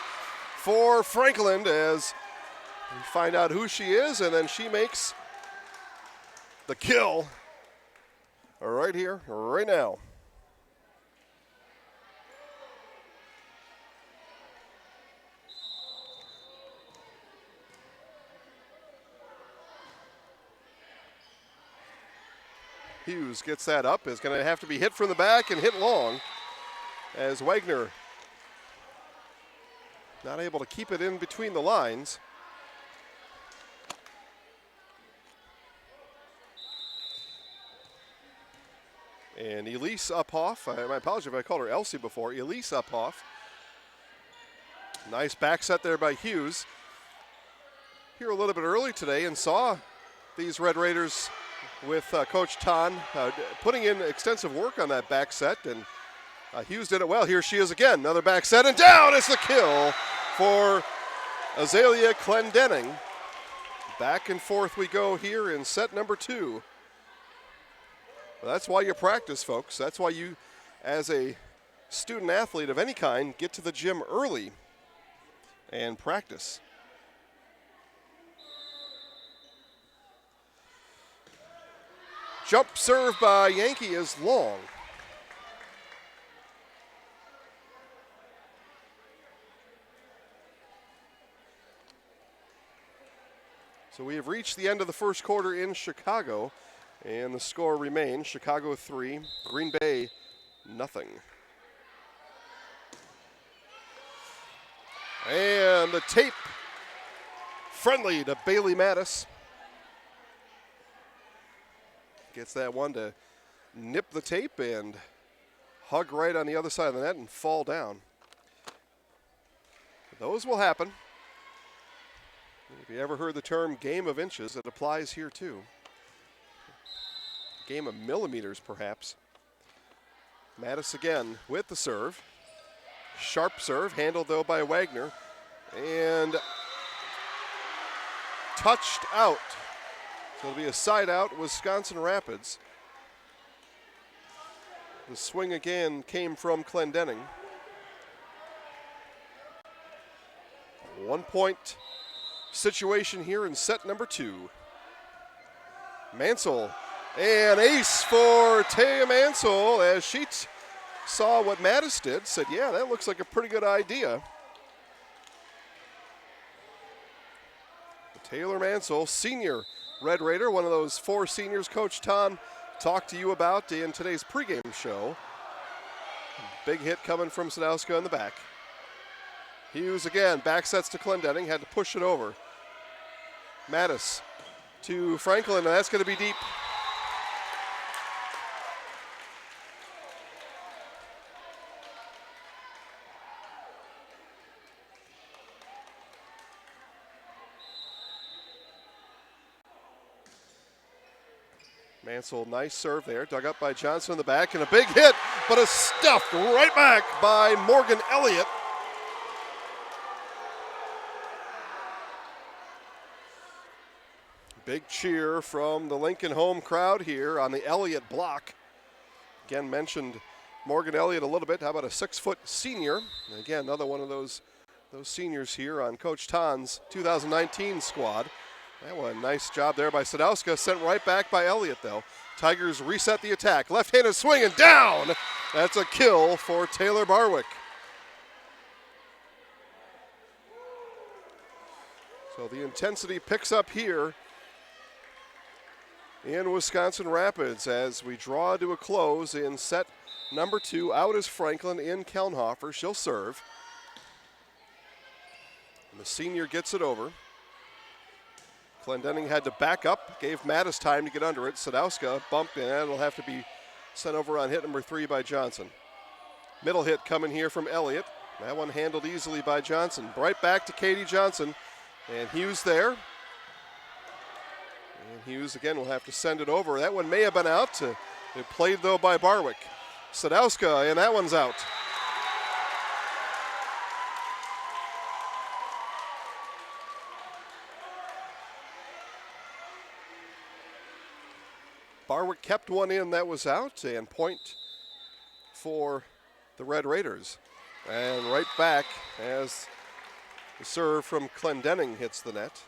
for Franklin as we find out who she is, and then she makes the kill right here, right now. Hughes gets that up, is going to have to be hit from the back and hit long as Wagner not able to keep it in between the lines. And Elise Uphoff, my apologies if I called her Elsie before, Elise Uphoff. Nice back set there by Hughes. Here a little bit early today and saw these Red Raiders with Coach Tan putting in extensive work on that back set, and Hughes did it well. Here she is again, another back set, and down is the kill for Azalea Clendenning. Back and forth we go here in set number 2. Well, that's why you practice, folks. That's why you, as a student athlete of any kind, get to the gym early and practice. Jump serve by Yankee is long. So we have reached the end of the first quarter in Chicago, and the score remains Chicago 3, Green Bay nothing. And the tape friendly to Bailey Mattis. Gets that one to nip the tape and hug right on the other side of the net and fall down. Those will happen. If you ever heard the term game of inches, it applies here too. Game of millimeters, perhaps. Mattis again with the serve. Sharp serve, handled though by Wagner. And touched out. So it'll be a side out, Wisconsin Rapids. The swing again came from Clendenning. 1 point situation here in set number 2. Mansell, and ace for Taya Mansell as she saw what Mattis did, said, yeah, that looks like a pretty good idea. Taylor Mansell, senior Red Raider, one of those 4 seniors Coach Tom talked to you about in today's pregame show. Big hit coming from Sadowska in the back. Hughes again, back sets to Clendenning, had to push it over. Mattis to Franklin, and that's going to be deep. Mansell, nice serve there, dug up by Johnson in the back, and a big hit, but a stuffed right back by Morgan Elliott. Big cheer from the Lincoln home crowd here on the Elliott block. Again, mentioned Morgan Elliott a little bit. How about a 6-foot senior? And again, another one of those seniors here on Coach Tan's 2019 squad. That one, nice job there by Sadowska. Sent right back by Elliott, though. Tigers reset the attack. Left-handed swing and down That's a kill for Taylor Barwick. So the intensity picks up here in Wisconsin Rapids as we draw to a close in set number 2. Out is Franklin in Kelnhofer. She'll serve. And the senior gets it over. Clendenning had to back up, gave Mattis time to get under it. Sadowska bumped in, and it'll have to be sent over on hit number 3 by Johnson. Middle hit coming here from Elliott. That one handled easily by Johnson. Right back to Katie Johnson, and Hughes there. And Hughes again will have to send it over. That one may have been out. It played though by Barwick. Sadowska, and that one's out. Barwick kept one in that was out, and point for the Red Raiders. And right back as the serve from Clendenning hits the net.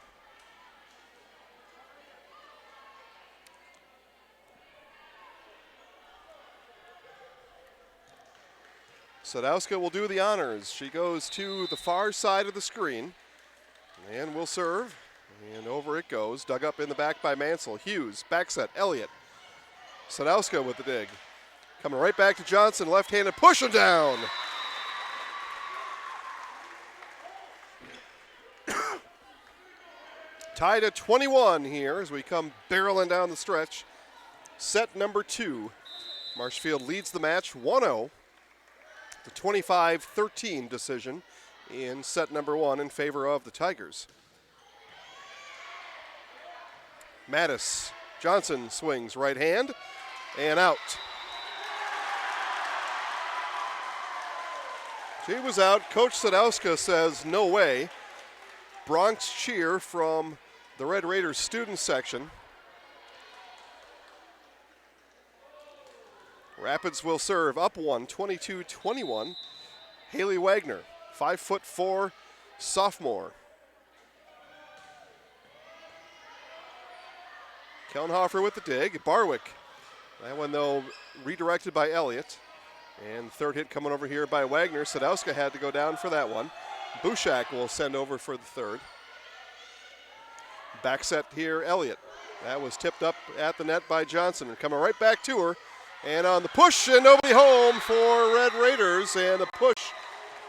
Sadowska will do the honors. She goes to the far side of the screen and will serve. And over it goes, dug up in the back by Mansell. Hughes, back set, Elliott. Sadowska with the dig. Coming right back to Johnson, left-handed, push him down. Tied at 21 here as we come barreling down the stretch. Set number 2. Marshfield leads the match 1-0. The 25-13 decision in set number 1 in favor of the Tigers. Mattis, Johnson swings right hand and out. She was out. Coach Sadowska says no way. Bronx cheer from the Red Raiders student section. Rapids will serve up 1, 22-21. Haley Wagner, 5'4" sophomore. Kelnhofer with the dig. Barwick. That one, though, redirected by Elliott. And third hit coming over here by Wagner. Sadowska had to go down for that one. Bushak will send over for the third. Back set here, Elliott. That was tipped up at the net by Johnson. And coming right back to her. And on the push, and nobody home for Red Raiders. And a push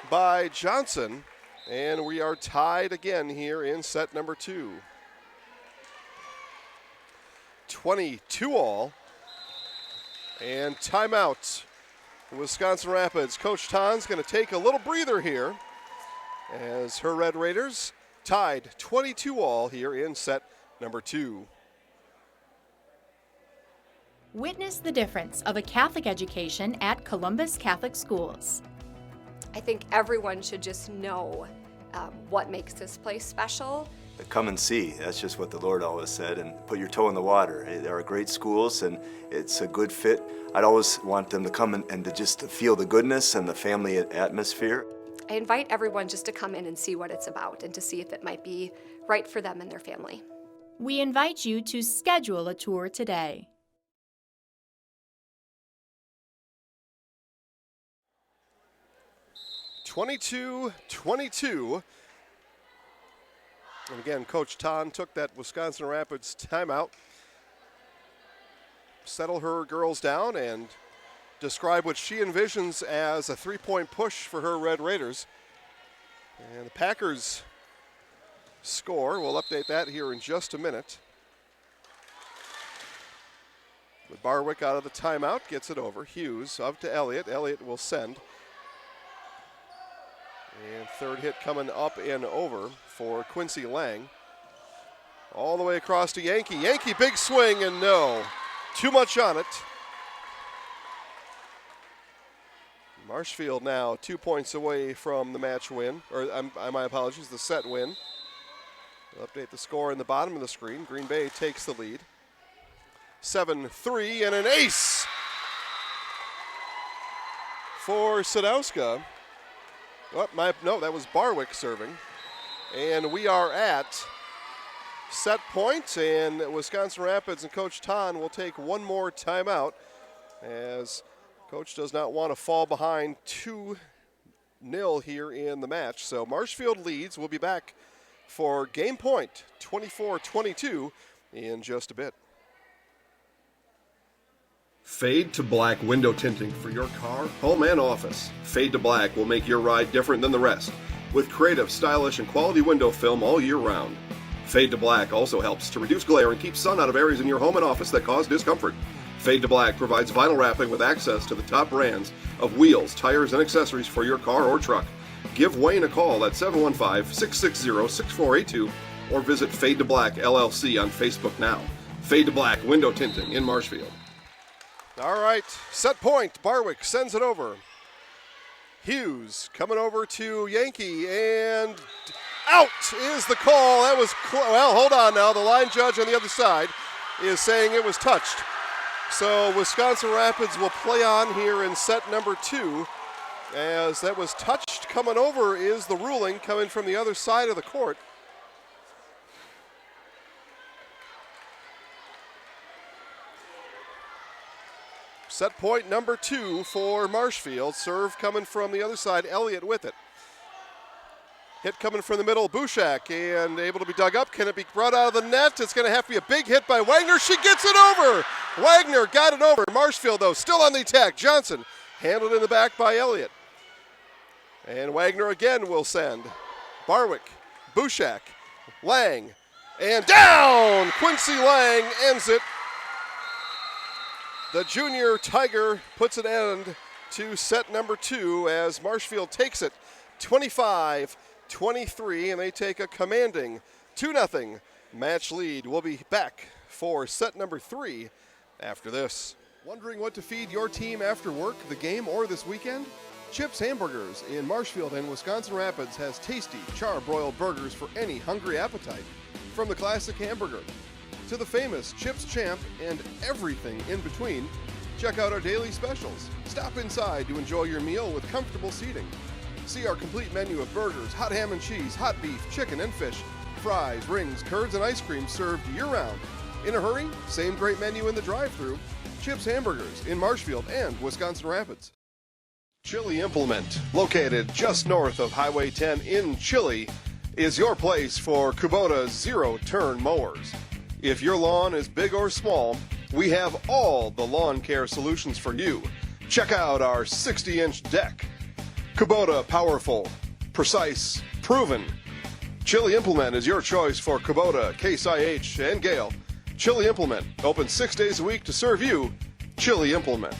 by Johnson. And we are tied again here in set number 2. 22-all. And timeout. Wisconsin Rapids. Coach Ton's going to take a little breather here as her Red Raiders tied 22-all here in set number 2. Witness the difference of a Catholic education at Columbus Catholic Schools. I think everyone should just know what makes this place special. Come and see. That's just what the Lord always said, and put your toe in the water. There are great schools, and it's a good fit. I'd always want them to come and to just feel the goodness and the family atmosphere. I invite everyone just to come in and see what it's about and to see if it might be right for them and their family. We invite you to schedule a tour today. (22-22). And again, Coach Ton took that Wisconsin Rapids timeout, settle her girls down, and describe what she envisions as a three-point push for her Red Raiders. And the Packers score. We'll update that here in just a minute. With Barwick out of the timeout, gets it over. Hughes up to Elliott. Elliott will send. And third hit coming up and over for Quincy Lang. All the way across to Yankee. Yankee, big swing, and no. Too much on it. Marshfield now 2 points away from the match win, or my apologies, the set win. We'll update the score in the bottom of the screen. Green Bay takes the lead. 7-3 and an ace for Sadowska. Oh, no, that was Barwick serving. And we are at set point, and Wisconsin Rapids and Coach Ton will take one more timeout as Coach does not want to fall behind 2-0 here in the match. So Marshfield leads. We'll be back for game point 24-22 in just a bit. Fade to Black window tinting for your car, home, and office. Fade to Black will make your ride different than the rest, with creative, stylish, and quality window film all year round. Fade to Black also helps to reduce glare and keep sun out of areas in your home and office that cause discomfort. Fade to Black provides vinyl wrapping with access to the top brands of wheels, tires, and accessories for your car or truck. Give Wayne a call at 715-660-6482 or visit Fade to Black LLC on Facebook now. Fade to Black window tinting in Marshfield. All right, set point. Barwick sends it over. Hughes coming over to Yankee, and out is the call. That was, well, hold on now. The line judge on the other side is saying it was touched. So Wisconsin Rapids will play on here in set number 2, as that was touched. Coming over is the ruling coming from the other side of the court. Set point number 2 for Marshfield. Serve coming from the other side. Elliott with it. Hit coming from the middle. Bushak, and able to be dug up. Can it be brought out of the net? It's going to have to be a big hit by Wagner. She gets it over. Wagner got it over. Marshfield, though, still on the attack. Johnson handled in the back by Elliott. And Wagner again will send. Barwick, Bushak, Lang, and down! Quincy Lang ends it. The junior Tiger puts an end to set number 2 as Marshfield takes it 25-23, and they take a commanding 2-0 match lead. We'll be back for set number 3 after this. Wondering what to feed your team after work, the game, or this weekend? Chips Hamburgers in Marshfield and Wisconsin Rapids has tasty, char-broiled burgers for any hungry appetite. From the classic hamburger to the famous Chips Champ and everything in between, check out our daily specials. Stop inside to enjoy your meal with comfortable seating. See our complete menu of burgers, hot ham and cheese, hot beef, chicken and fish, fries, rings, curds, and ice cream served year-round. In a hurry? Same great menu in the drive-thru. Chips Hamburgers in Marshfield and Wisconsin Rapids. Chili Implement, located just north of Highway 10 in Chili, is your place for Kubota zero-turn mowers. If your lawn is big or small, we have all the lawn care solutions for you. Check out our 60-inch deck. Kubota powerful, precise, proven. Chili Implement is your choice for Kubota, Case IH, and Gale. Chili Implement, open 6 days a week to serve you. Chili Implement.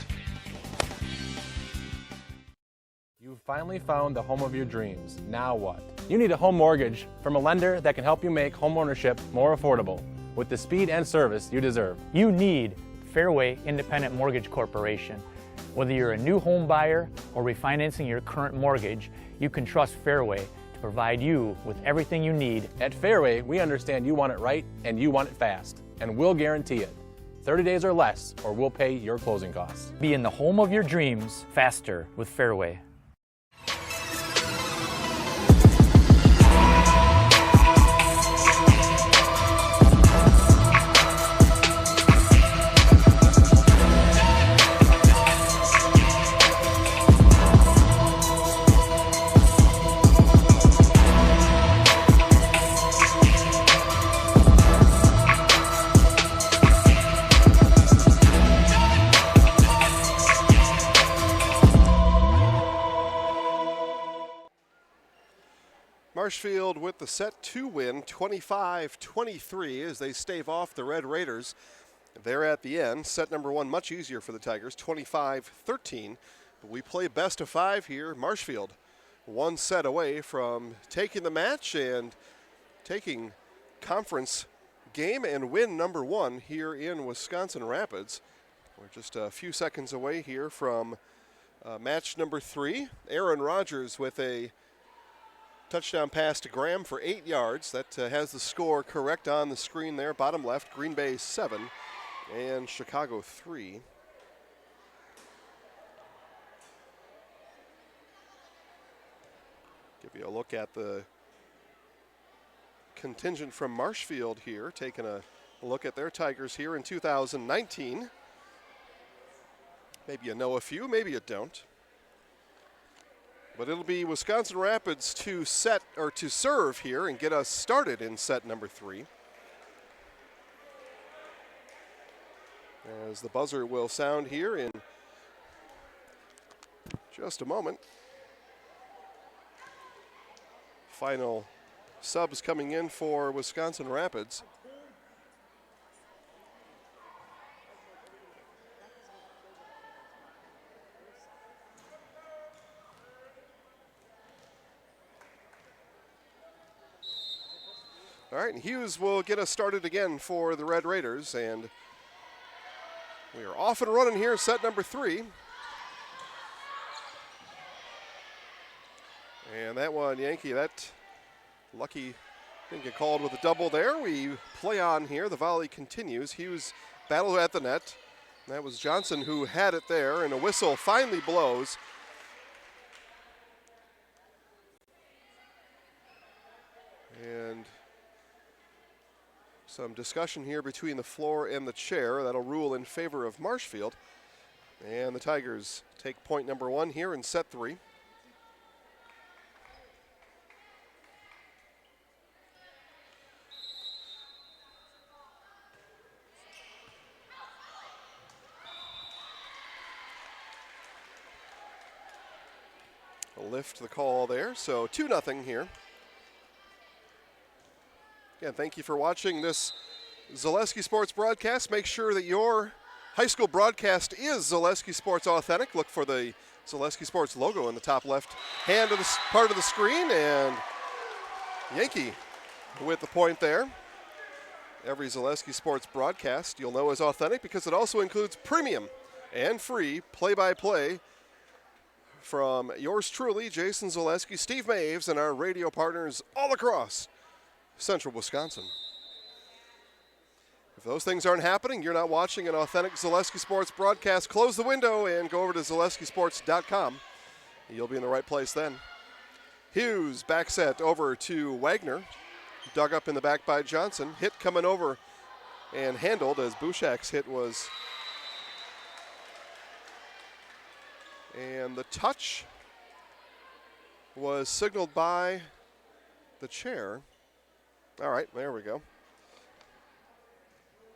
You've finally found the home of your dreams. Now what? You need a home mortgage from a lender that can help you make homeownership more affordable with the speed and service you deserve. You need Fairway Independent Mortgage Corporation. Whether you're a new home buyer or refinancing your current mortgage, you can trust Fairway to provide you with everything you need. At Fairway, we understand you want it right and you want it fast, and we'll guarantee it. 30 days or less, or we'll pay your closing costs. Be in the home of your dreams faster with Fairway. Marshfield with the set 2 win, 25-23, as they stave off the Red Raiders. They're at the end. Set number 1 much easier for the Tigers, 25-13. We play best of 5 here. Marshfield 1 set away from taking the match and taking conference game and win number 1 here in Wisconsin Rapids. We're just a few seconds away here from match number 3. Aaron Rodgers with a touchdown pass to Graham for 8 yards. That has the score correct on the screen there. Bottom left, Green Bay 7 and Chicago 3. Give you a look at the contingent from Marshfield here, taking a look at their Tigers here in 2019. Maybe you know a few, maybe you don't. But it'll be Wisconsin Rapids to serve here and get us started in set number 3. As the buzzer will sound here in just a moment. Final subs coming in for Wisconsin Rapids. All right, and Hughes will get us started again for the Red Raiders, and we are off and running here, set number 3. And that one, Yankee, that lucky didn't get called with a double there. We play on here. The volley continues. Hughes battled at the net. That was Johnson who had it there, and a whistle finally blows. And some discussion here between the floor and the chair. That'll rule in favor of Marshfield. And the Tigers take point number 1 here in set 3. Lift the call there, so 2-0 here. Again, thank you for watching this Zaleski Sports broadcast. Make sure that your high school broadcast is Zaleski Sports Authentic. Look for the Zaleski Sports logo in the top left hand of the part of the screen, and Yankee with the point there. Every Zaleski Sports broadcast you'll know is authentic because it also includes premium and free play-by-play from yours truly, Jason Zaleski, Steve Maves, and our radio partners all across central Wisconsin. If those things aren't happening, you're not watching an authentic Zaleski Sports broadcast, close the window and go over to ZaleskiSports.com. You'll be in the right place then. Hughes back set over to Wagner. Dug up in the back by Johnson. Hit coming over and handled as Bouchak's hit was. And the touch was signaled by the chair. All right, there we go.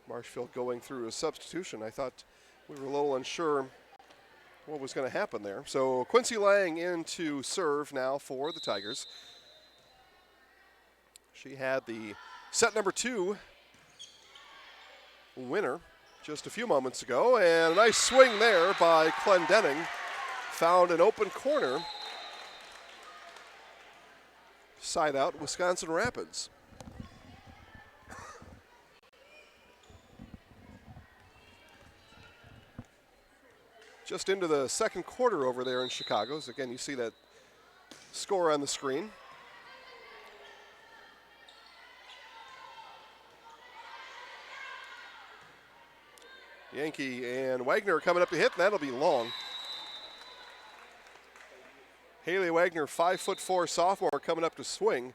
Marshfield going through a substitution. I thought we were a little unsure what was going to happen there. So Quincy Lang in to serve now for the Tigers. She had the set number 2 winner just a few moments ago, and a nice swing there by Clendenning. Found an open corner. Side out, Wisconsin Rapids. Just into the second quarter over there in Chicago. So again, you see that score on the screen. Yankee and Wagner coming up to hit, and that'll be long. Haley Wagner, 5'4" sophomore, coming up to swing.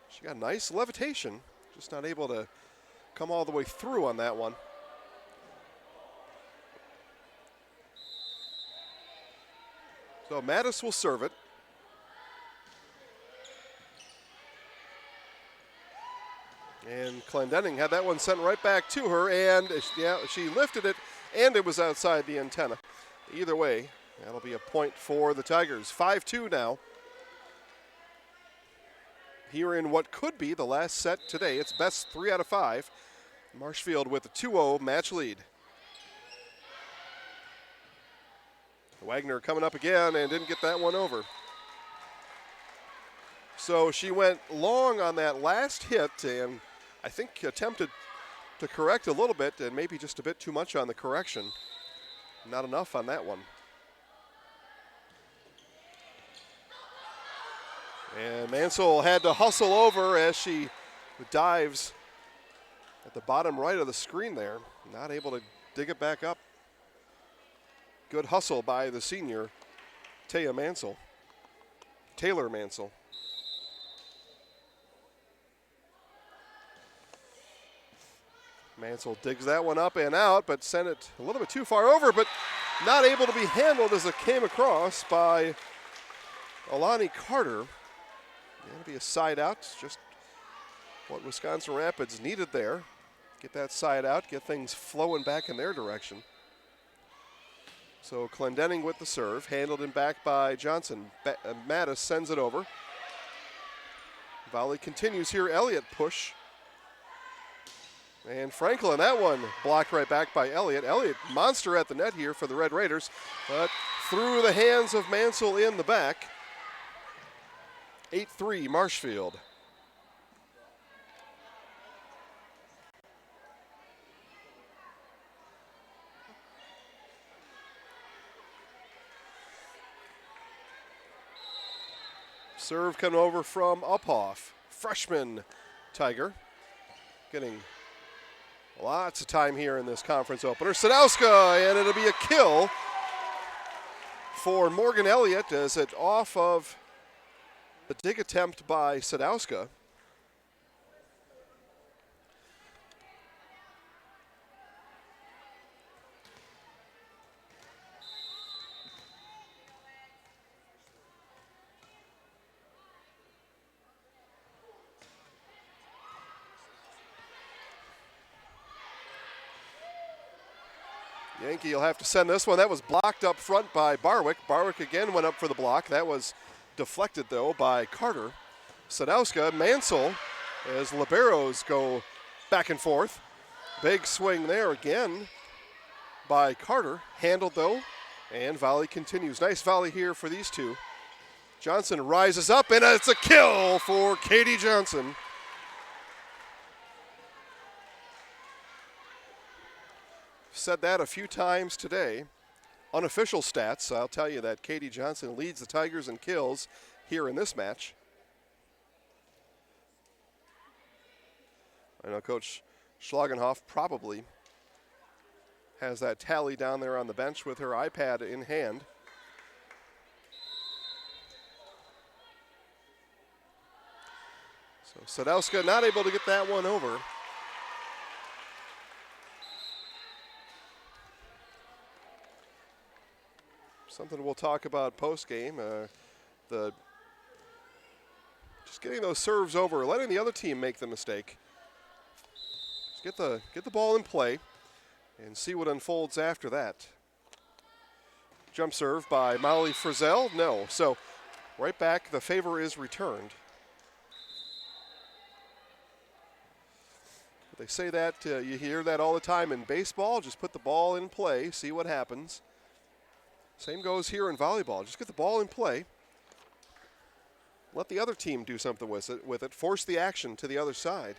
She got nice levitation, just not able to come all the way through on that one. So Mattis will serve it. And Clendenning had that one sent right back to her, and yeah, she lifted it, and it was outside the antenna. Either way, that'll be a point for the Tigers. 5-2 now. Here in what could be the last set today. It's best 3 out of 5. Marshfield with a 2-0 match lead. Wagner coming up again and didn't get that one over. So she went long on that last hit and I think attempted to correct a little bit and maybe just a bit too much on the correction. Not enough on that one. And Mansell had to hustle over as she dives at the bottom right of the screen there. Not able to dig it back up. Good hustle by the senior, Taylor Mansell. Mansell digs that one up and out, but sent it a little bit too far over, but not able to be handled as it came across by Alani Carter. It'll be a side out, just what Wisconsin Rapids needed there. Get that side out, get things flowing back in their direction. So Clendenning with the serve, handled and back by Johnson. Mattis sends it over. Volley continues here, Elliott push. And Franklin, that one blocked right back by Elliott. Elliott, monster at the net here for the Red Raiders, but through the hands of Mansell in the back. 8-3 Marshfield. Serve coming over from Uphoff, freshman Tiger, getting lots of time here in this conference opener. Sadowska, and it'll be a kill for Morgan Elliott as it off of the dig attempt by Sadowska. Yankee will have to send this one. That was blocked up front by Barwick. Barwick again went up for the block. That was deflected, though, by Carter. Sadowska, Mansell, as liberos go back and forth. Big swing there again by Carter. Handled, though, and volley continues. Nice volley here for these two. Johnson rises up, and it's a kill for Katie Johnson. Said that a few times today. Unofficial stats, I'll tell you that Katie Johnson leads the Tigers in kills here in this match. I know Coach Schlagenhoff probably has that tally down there on the bench with her iPad in hand. So Sadowska not able to get that one over. Something we'll talk about post-game. Just getting those serves over, letting the other team make the mistake. Just get the ball in play and see what unfolds after that. Jump serve by Molly Frizzell. No. So right back, the favor is returned. They say that, you hear that all the time in baseball. Just put the ball in play, see what happens. Same goes here in volleyball. Just get the ball in play. Let the other team do something with it. Force the action to the other side.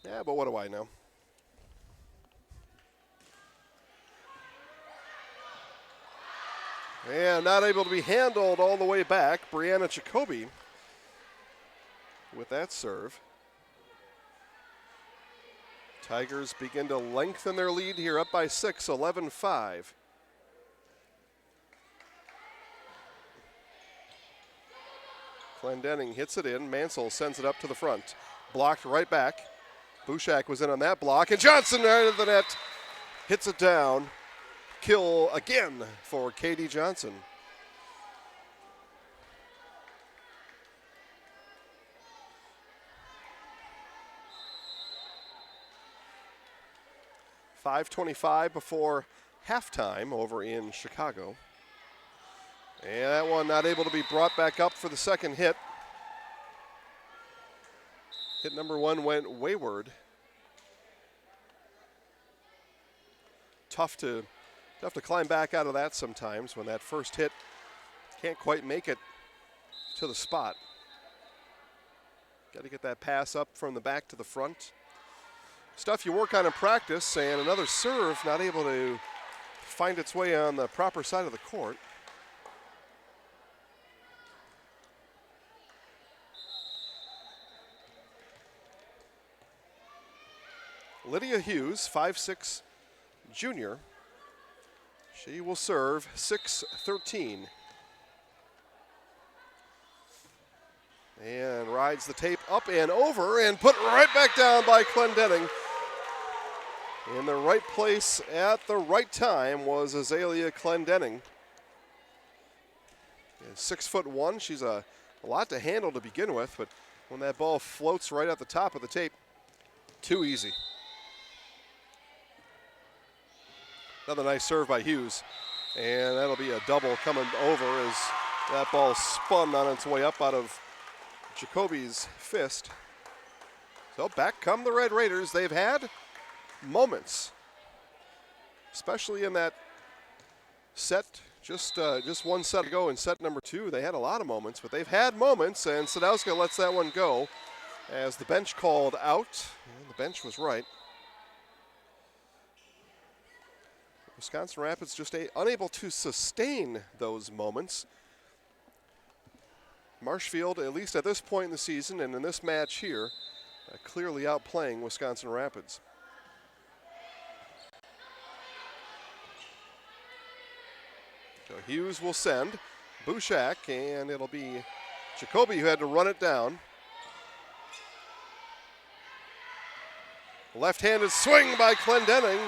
Yeah, but what do I know? And not able to be handled all the way back. Brianna Jacoby with that serve. Tigers begin to lengthen their lead here, up by 6, 11-5. Clendenning hits it in. Mansell sends it up to the front. Blocked right back. Bushak was in on that block, and Johnson out of the net hits it down. Kill again for Katie Johnson. .5:25 before halftime over in Chicago. And that one not able to be brought back up for the second hit. Hit number 1 went wayward. Tough to climb back out of that sometimes when that first hit can't quite make it to the spot. Got to get that pass up from the back to the front. Stuff you work on in practice, and another serve not able to find its way on the proper side of the court. Lydia Hughes, 5'6" junior. She will serve 6-13. And rides the tape up and over and put right back down by Clendenning. In the right place at the right time was Azalea Clendenning. 6'1", she's a lot to handle to begin with, but when that ball floats right at the top of the tape, too easy. Another nice serve by Hughes, and that'll be a double coming over as that ball spun on its way up out of Jacoby's fist. So back come the Red Raiders. They've had moments, especially in that set, just one set ago in set number 2. They had a lot of moments, but they've had moments, and Sadowska lets that one go as the bench called out. And the bench was right. Wisconsin Rapids just unable to sustain those moments. Marshfield, at least at this point in the season and in this match here, clearly outplaying Wisconsin Rapids. So Hughes will send Bouchak, and it'll be Jacoby who had to run it down. Left-handed swing by Clendenning.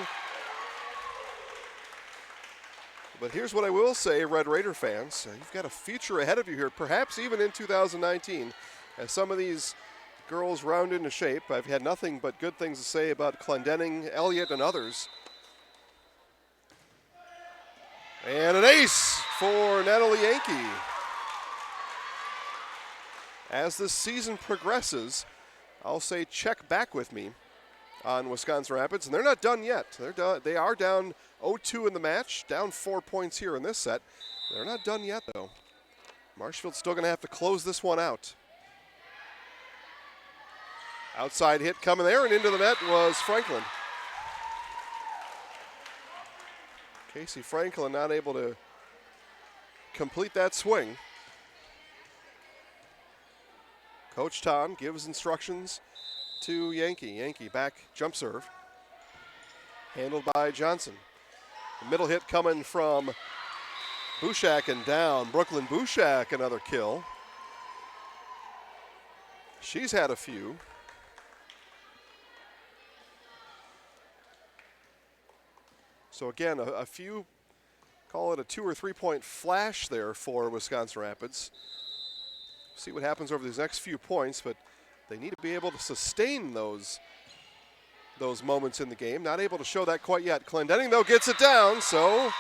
But here's what I will say, Red Raider fans. You've got a future ahead of you here, perhaps even in 2019. As some of these girls round into shape, I've had nothing but good things to say about Clendenning, Elliott, and others. And an ace for Natalie Yankee. As this season progresses, I'll say check back with me on Wisconsin Rapids, and they're not done yet. They are down 0-2 in the match, down 4 points here in this set. They're not done yet, though. Marshfield's still going to have to close this one out. Outside hit coming there, and into the net was Franklin. Casey Franklin not able to complete that swing. Coach Ton gives instructions to Yankee. Yankee back jump serve. Handled by Johnson. The middle hit coming from Bouchak and down. Brooklyn Bouchak, another kill. She's had a few. So again, a few, call it a 2 or 3 point flash there for Wisconsin Rapids. See what happens over these next few points, but they need to be able to sustain those moments in the game. Not able to show that quite yet. Clendenning, though, gets it down, so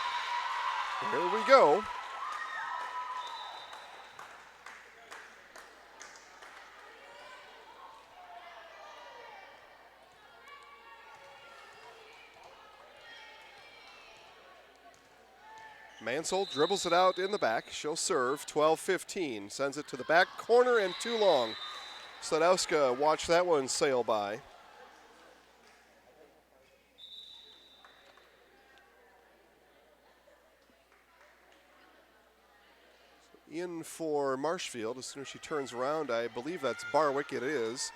here we go. Mansell dribbles it out in the back. She'll serve 12-15. Sends it to the back corner and too long. Sadowska watched that one sail by. In for Marshfield as soon as she turns around. I believe that's Barwick. It is.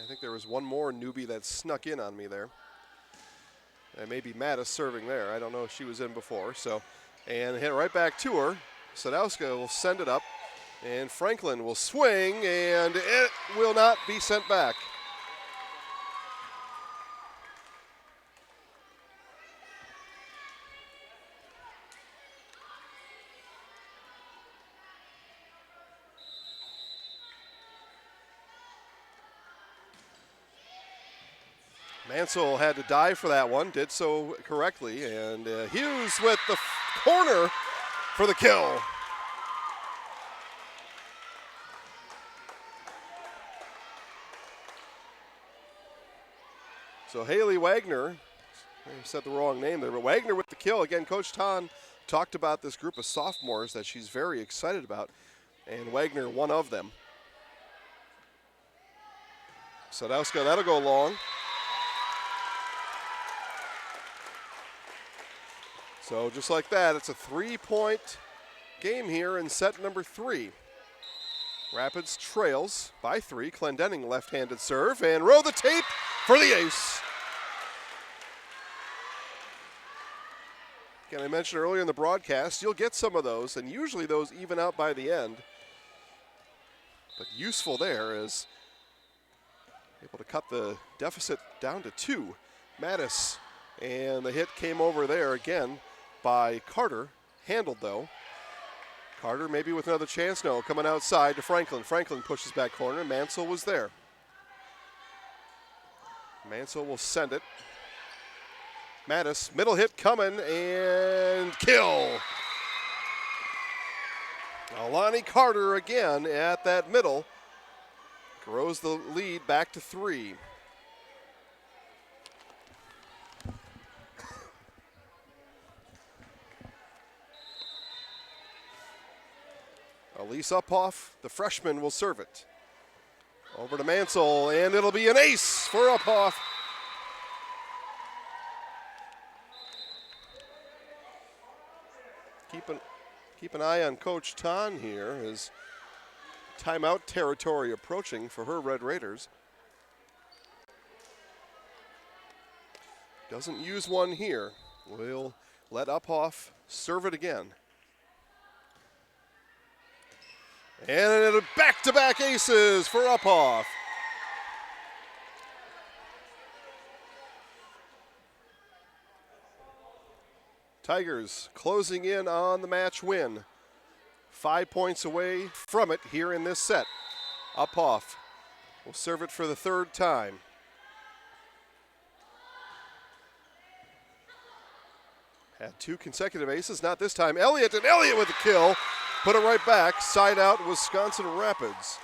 I think there was one more newbie that snuck in on me there. And maybe Mattis serving there. I don't know if she was in before. So, and hit right back to her. Sadowska will send it up. And Franklin will swing, and it will not be sent back. Mansell had to dive for that one, did so correctly, and Hughes with the corner for the kill. So Haley Wagner, I said the wrong name there, but Wagner with the kill. Again, Coach Ton talked about this group of sophomores that she's very excited about, and Wagner one of them. Sadowska, that'll go long. So just like that, it's a 3-point game here in set number 3. Rapids trails by 3. Clendenning left-handed serve and roll the tape for the ace. Again, I mentioned earlier in the broadcast, you'll get some of those, and usually those even out by the end. But useful there is able to cut the deficit down to 2. Mattis, and the hit came over there again by Carter. Handled, though. Carter maybe with another chance. No, coming outside to Franklin. Franklin pushes back corner. Mansell was there. Mansell will send it. Mattis, middle hit coming, and kill. Alani Carter again at that middle. Grows the lead back to 3. Elise Uphoff, the freshman, will serve it. Over to Mansell, and it'll be an ace for Uphoff. Keep an eye on Coach Ton here as timeout territory approaching for her Red Raiders. Doesn't use one here. We'll let Uphoff serve it again. And back-to-back aces for Uphoff. Tigers closing in on the match win. 5 points away from it here in this set. Uphoff will serve it for the 3rd time. Had 2 consecutive aces, not this time. Elliott, and Elliott with the kill. Put it right back, side out Wisconsin Rapids.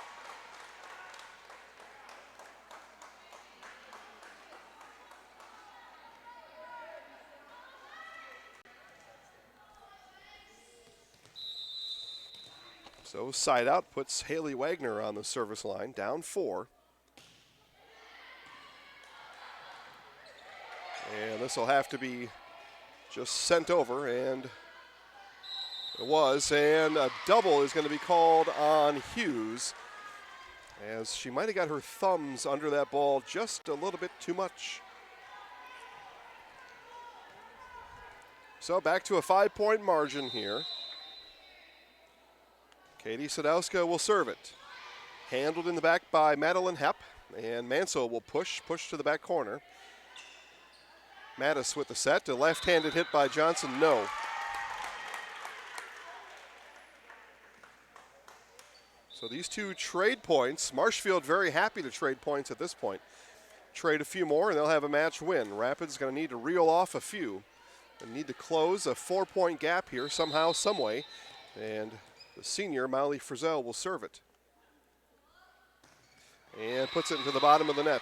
So side out puts Haley Wagner on the service line, down 4. And this will have to be just sent over, and it was, and a double is going to be called on Hughes, as she might have got her thumbs under that ball just a little bit too much. So back to a 5-point margin here. Katie Sadowska will serve it. Handled in the back by Madeline Hepp, and Mansell will push to the back corner. Mattis with the set, a left-handed hit by Johnson, no. So these 2 trade points. Marshfield very happy to trade points at this point. Trade a few more and they'll have a match win. Rapids going to need to reel off a few. They need to close a 4-point gap here somehow, some way. And the senior, Molly Frizzell, will serve it. And puts it into the bottom of the net.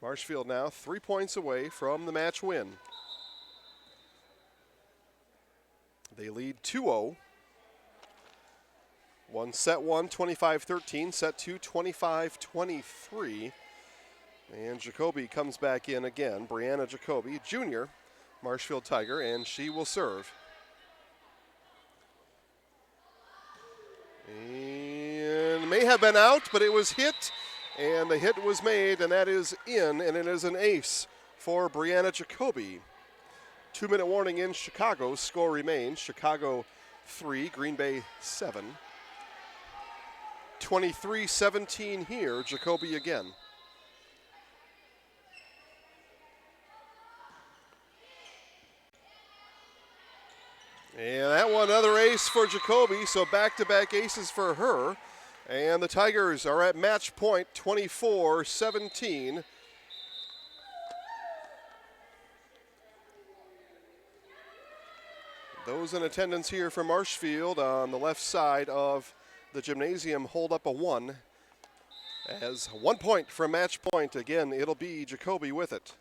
Marshfield now 3 points away from the match win. They lead 2-0. Set 1, 25-13. Set 2, 25-23. And Jacoby comes back in again. Brianna Jacoby, junior, Marshfield Tiger, and she will serve. And may have been out, but it was hit, and the hit was made, and that is in, and it is an ace for Brianna Jacoby. 2-minute warning in Chicago. Score remains Chicago 3, Green Bay 7. 23-17 here, Jacoby again. And that one, another ace for Jacoby, so back-to-back aces for her. And the Tigers are at match point, 24-17. Those in attendance here for Marshfield on the left side of the gymnasium hold up a 1. As 1 point from match point, again, it'll be Jacoby with it.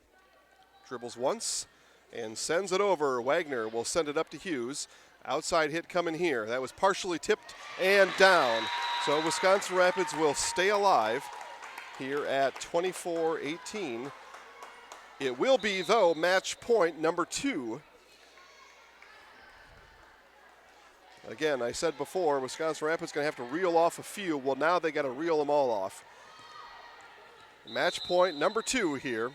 Dribbles once and sends it over. Wagner will send it up to Hughes. Outside hit coming here. That was partially tipped and down. So Wisconsin Rapids will stay alive here at 24-18. It will be, though, match point number 2. Again, I said before, Wisconsin Rapids going to have to reel off a few. Well, now they got to reel them all off. Match point number 2 here.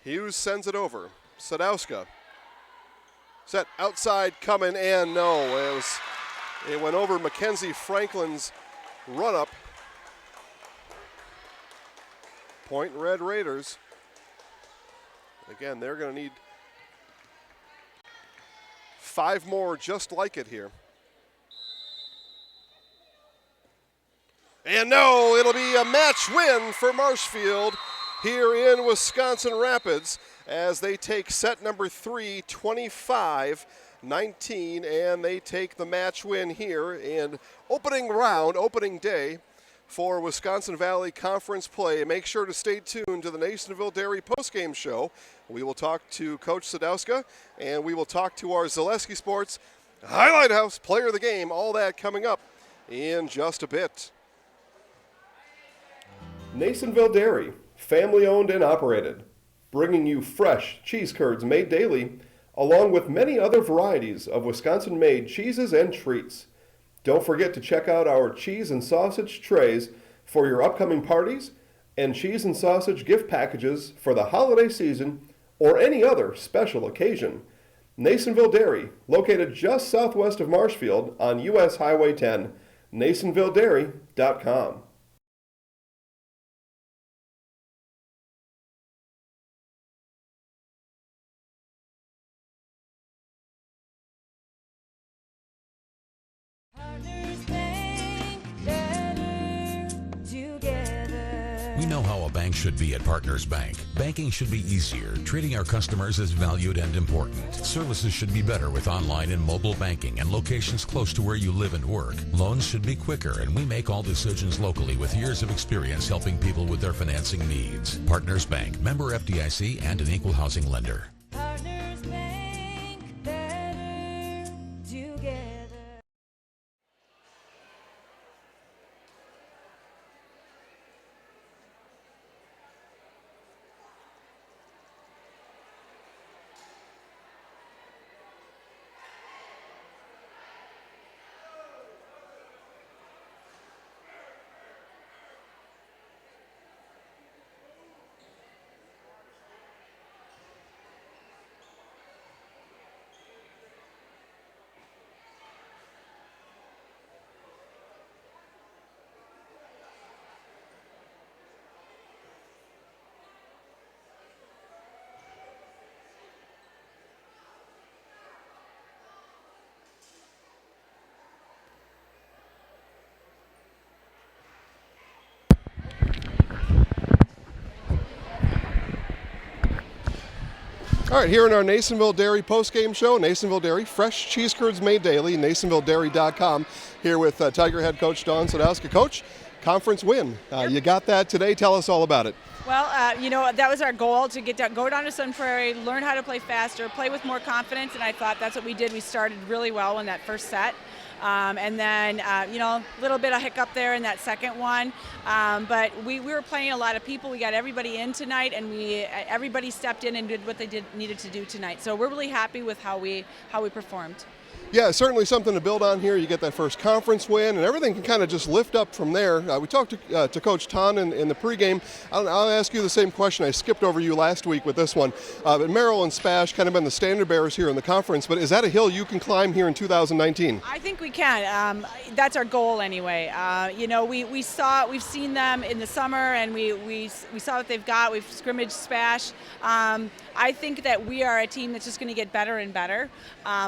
Hughes sends it over. Sadowska. Set outside coming, and no, it went over Mackenzie Franklin's run-up. Point Red Raiders. Again, they're going to need 5 more just like it here. And no, it'll be a match win for Marshfield here in Wisconsin Rapids as they take set number 3, 25-19, and they take the match win here in opening round, opening day for Wisconsin Valley Conference play. Make sure to stay tuned to the Nasonville Dairy postgame show. We will talk to Coach Sadowska, and we will talk to our Zaleski Sports Highlight House player of the game. All that coming up in just a bit. Nasonville Dairy, family owned and operated, bringing you fresh cheese curds made daily, along with many other varieties of Wisconsin-made cheeses and treats. Don't forget to check out our cheese and sausage trays for your upcoming parties and cheese and sausage gift packages for the holiday season or any other special occasion. Nasonville Dairy, located just southwest of Marshfield on US Highway 10, nasonvilledairy.com. We know how a bank should be at Partners Bank. Banking should be easier, treating our customers as valued and important. Services should be better with online and mobile banking and locations close to where you live and work. Loans should be quicker, and we make all decisions locally with years of experience helping people with their financing needs. Partners Bank, member FDIC, and an equal housing lender. Partners Bank, better together. All right, here in our Nasonville Dairy postgame show, Nasonville Dairy, fresh cheese curds made daily, nasonvilledairy.com, here with Tiger head coach Dawn Sadowska. Coach, conference win. You got that today. Tell us all about it. Well, that was our goal, to go down to Sun Prairie, learn how to play faster, play with more confidence, and I thought that's what we did. We started really well in that first set. And then, a little bit of hiccup there in that second one. But we were playing a lot of people. We got everybody in tonight, and everybody stepped in and did what they needed to do tonight. So we're really happy with how we performed. Yeah, certainly something to build on here. You get that first conference win, and everything can kind of just lift up from there. We talked to Coach Ton in the pregame. I'll ask you the same question. I skipped over you last week with this one. But Merrill and Spash kind of been the standard bearers here in the conference, but is that a hill you can climb here in 2019? I think we can. That's our goal anyway. We've seen them in the summer, and we saw what they've got. We've scrimmaged Spash. I think that we are a team that's just going to get better and better.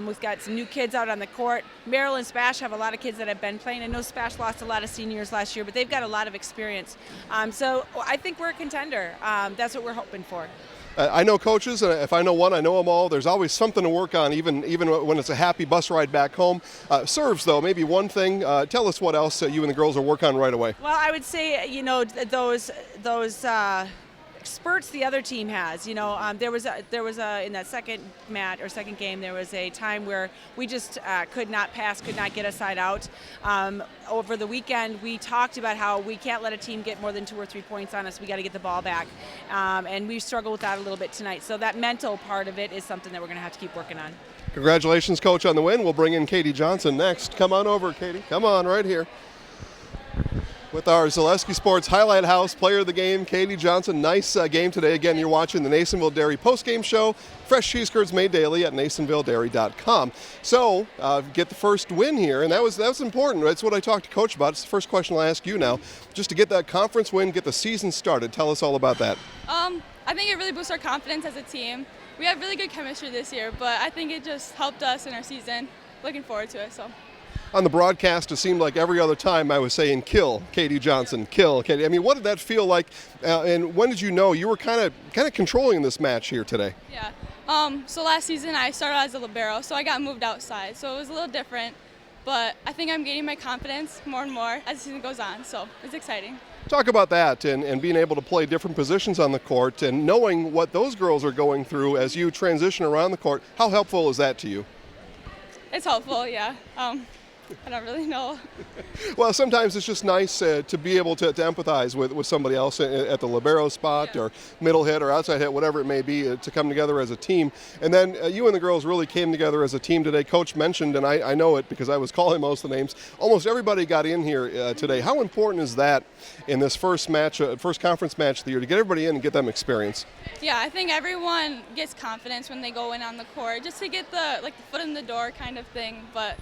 We've got some new kids out on the court. Merrill and Spash have a lot of kids that have been playing. I know Spash lost a lot of seniors last year, but they've got a lot of experience. So I think we're a contender. That's what we're hoping for. I know coaches, and if I know one, I know them all. There's always something to work on, even when it's a happy bus ride back home. Serves, though, maybe one thing. Tell us what else you and the girls are working on right away. Well, I would say, those spurts the other team has. There was in that second game, there was a time where we just could not pass, could not get a side out. Over the weekend, we talked about how we can't let a team get more than 2 or 3 points on us. We got to get the ball back, and we struggled with that a little bit tonight. So that mental part of it is something that we're going to have to keep working on. Congratulations, Coach, on the win. We'll bring in Katie Johnson next. Come on over, Katie. Come on, right here. With our Zaleski Sports Highlight House player of the game, Katie Johnson. Nice game today. Again, you're watching the Nasonville Dairy postgame show. Fresh cheese curds made daily at nasonvilledairy.com. So, get the first win here, and that was important. That's what I talked to Coach about. It's the first question I'll ask you now. Just to get that conference win, get the season started. Tell us all about that. I think it really boosts our confidence as a team. We have really good chemistry this year, but I think it just helped us in our season. Looking forward to it. So. On the broadcast, it seemed like every other time I was saying, kill Katie Johnson, kill Katie. I mean, what did that feel like, and when did you know you were kind of controlling this match here today? Yeah, so last season I started as a libero, so I got moved outside, so it was a little different, but I think I'm gaining my confidence more and more as the season goes on, so it's exciting. Talk about that and being able to play different positions on the court and knowing what those girls are going through as you transition around the court. How helpful is that to you? It's helpful, yeah. I don't really know. Well, sometimes it's just nice to be able to empathize with somebody else at the libero spot or middle hit or outside hit, whatever it may be, to come together as a team. And then you and the girls really came together as a team today. Coach mentioned, and I know it because I was calling most of the names, almost everybody got in here today. How important is that in this first match, first conference match of the year, to get everybody in and get them experience? Yeah, I think everyone gets confidence when they go in on the court, just to get the foot in the door kind of thing. But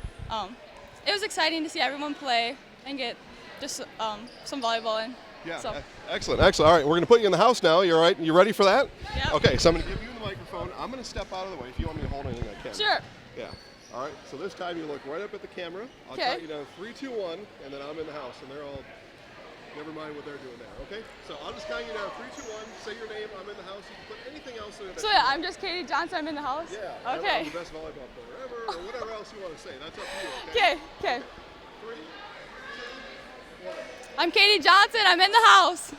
it was exciting to see everyone play and get just some volleyball in. Yeah, so. Excellent. All right, we're going to put you in the house now. You all right? You ready for that? Yeah. Okay, so I'm going to give you the microphone. I'm going to step out of the way. If you want me to hold anything, I can. Sure. Yeah. All right, so this time you look right up at the camera. I'll count you down 3, 2, 1, and then I'm in the house, and they're all, never mind what they're doing there, okay? So I'll just count you down 3, 2, 1, say your name, I'm in the house. You can put anything else in it. So yeah, I'm just Katie Johnson, I'm in the house? Yeah. Okay. I'm the best volleyball player ever, or whatever else you want to say. That's up to you, Okay, okay. 3, 2, 1. I'm Katie Johnson, I'm in the house.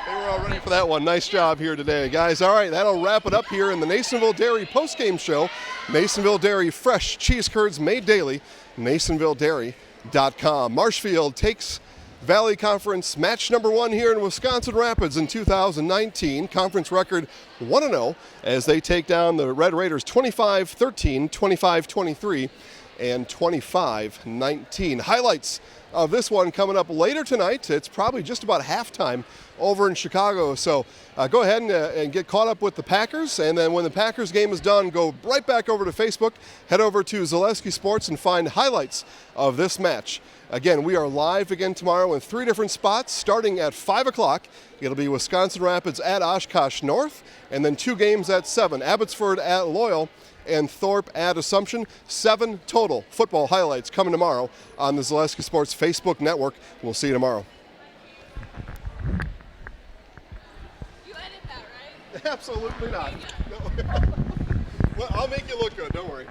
They were all ready for that one. Nice job here today, guys. All right, that'll wrap it up here in the Nasonville Dairy postgame show. Nasonville Dairy, fresh cheese curds made daily. NasonvilleDairy.com. Marshfield takes Valley Conference match number 1 here in Wisconsin Rapids in 2019. Conference record 1-0 as they take down the Red Raiders 25-13, 25-23, and 25-19. Highlights of this one coming up later tonight. It's probably just about halftime over in Chicago. So go ahead and get caught up with the Packers. And then when the Packers game is done, go right back over to Facebook, head over to Zaleski Sports and find highlights of this match. Again, we are live again tomorrow in 3 different spots starting at 5 o'clock. It'll be Wisconsin Rapids at Oshkosh North, and then 2 games at 7, Abbotsford at Loyal and Thorpe at Assumption. 7 total football highlights coming tomorrow on the Zaleski Sports Facebook network. We'll see you tomorrow. You edit that, right? Absolutely not. No. Well, I'll make you look good, don't worry.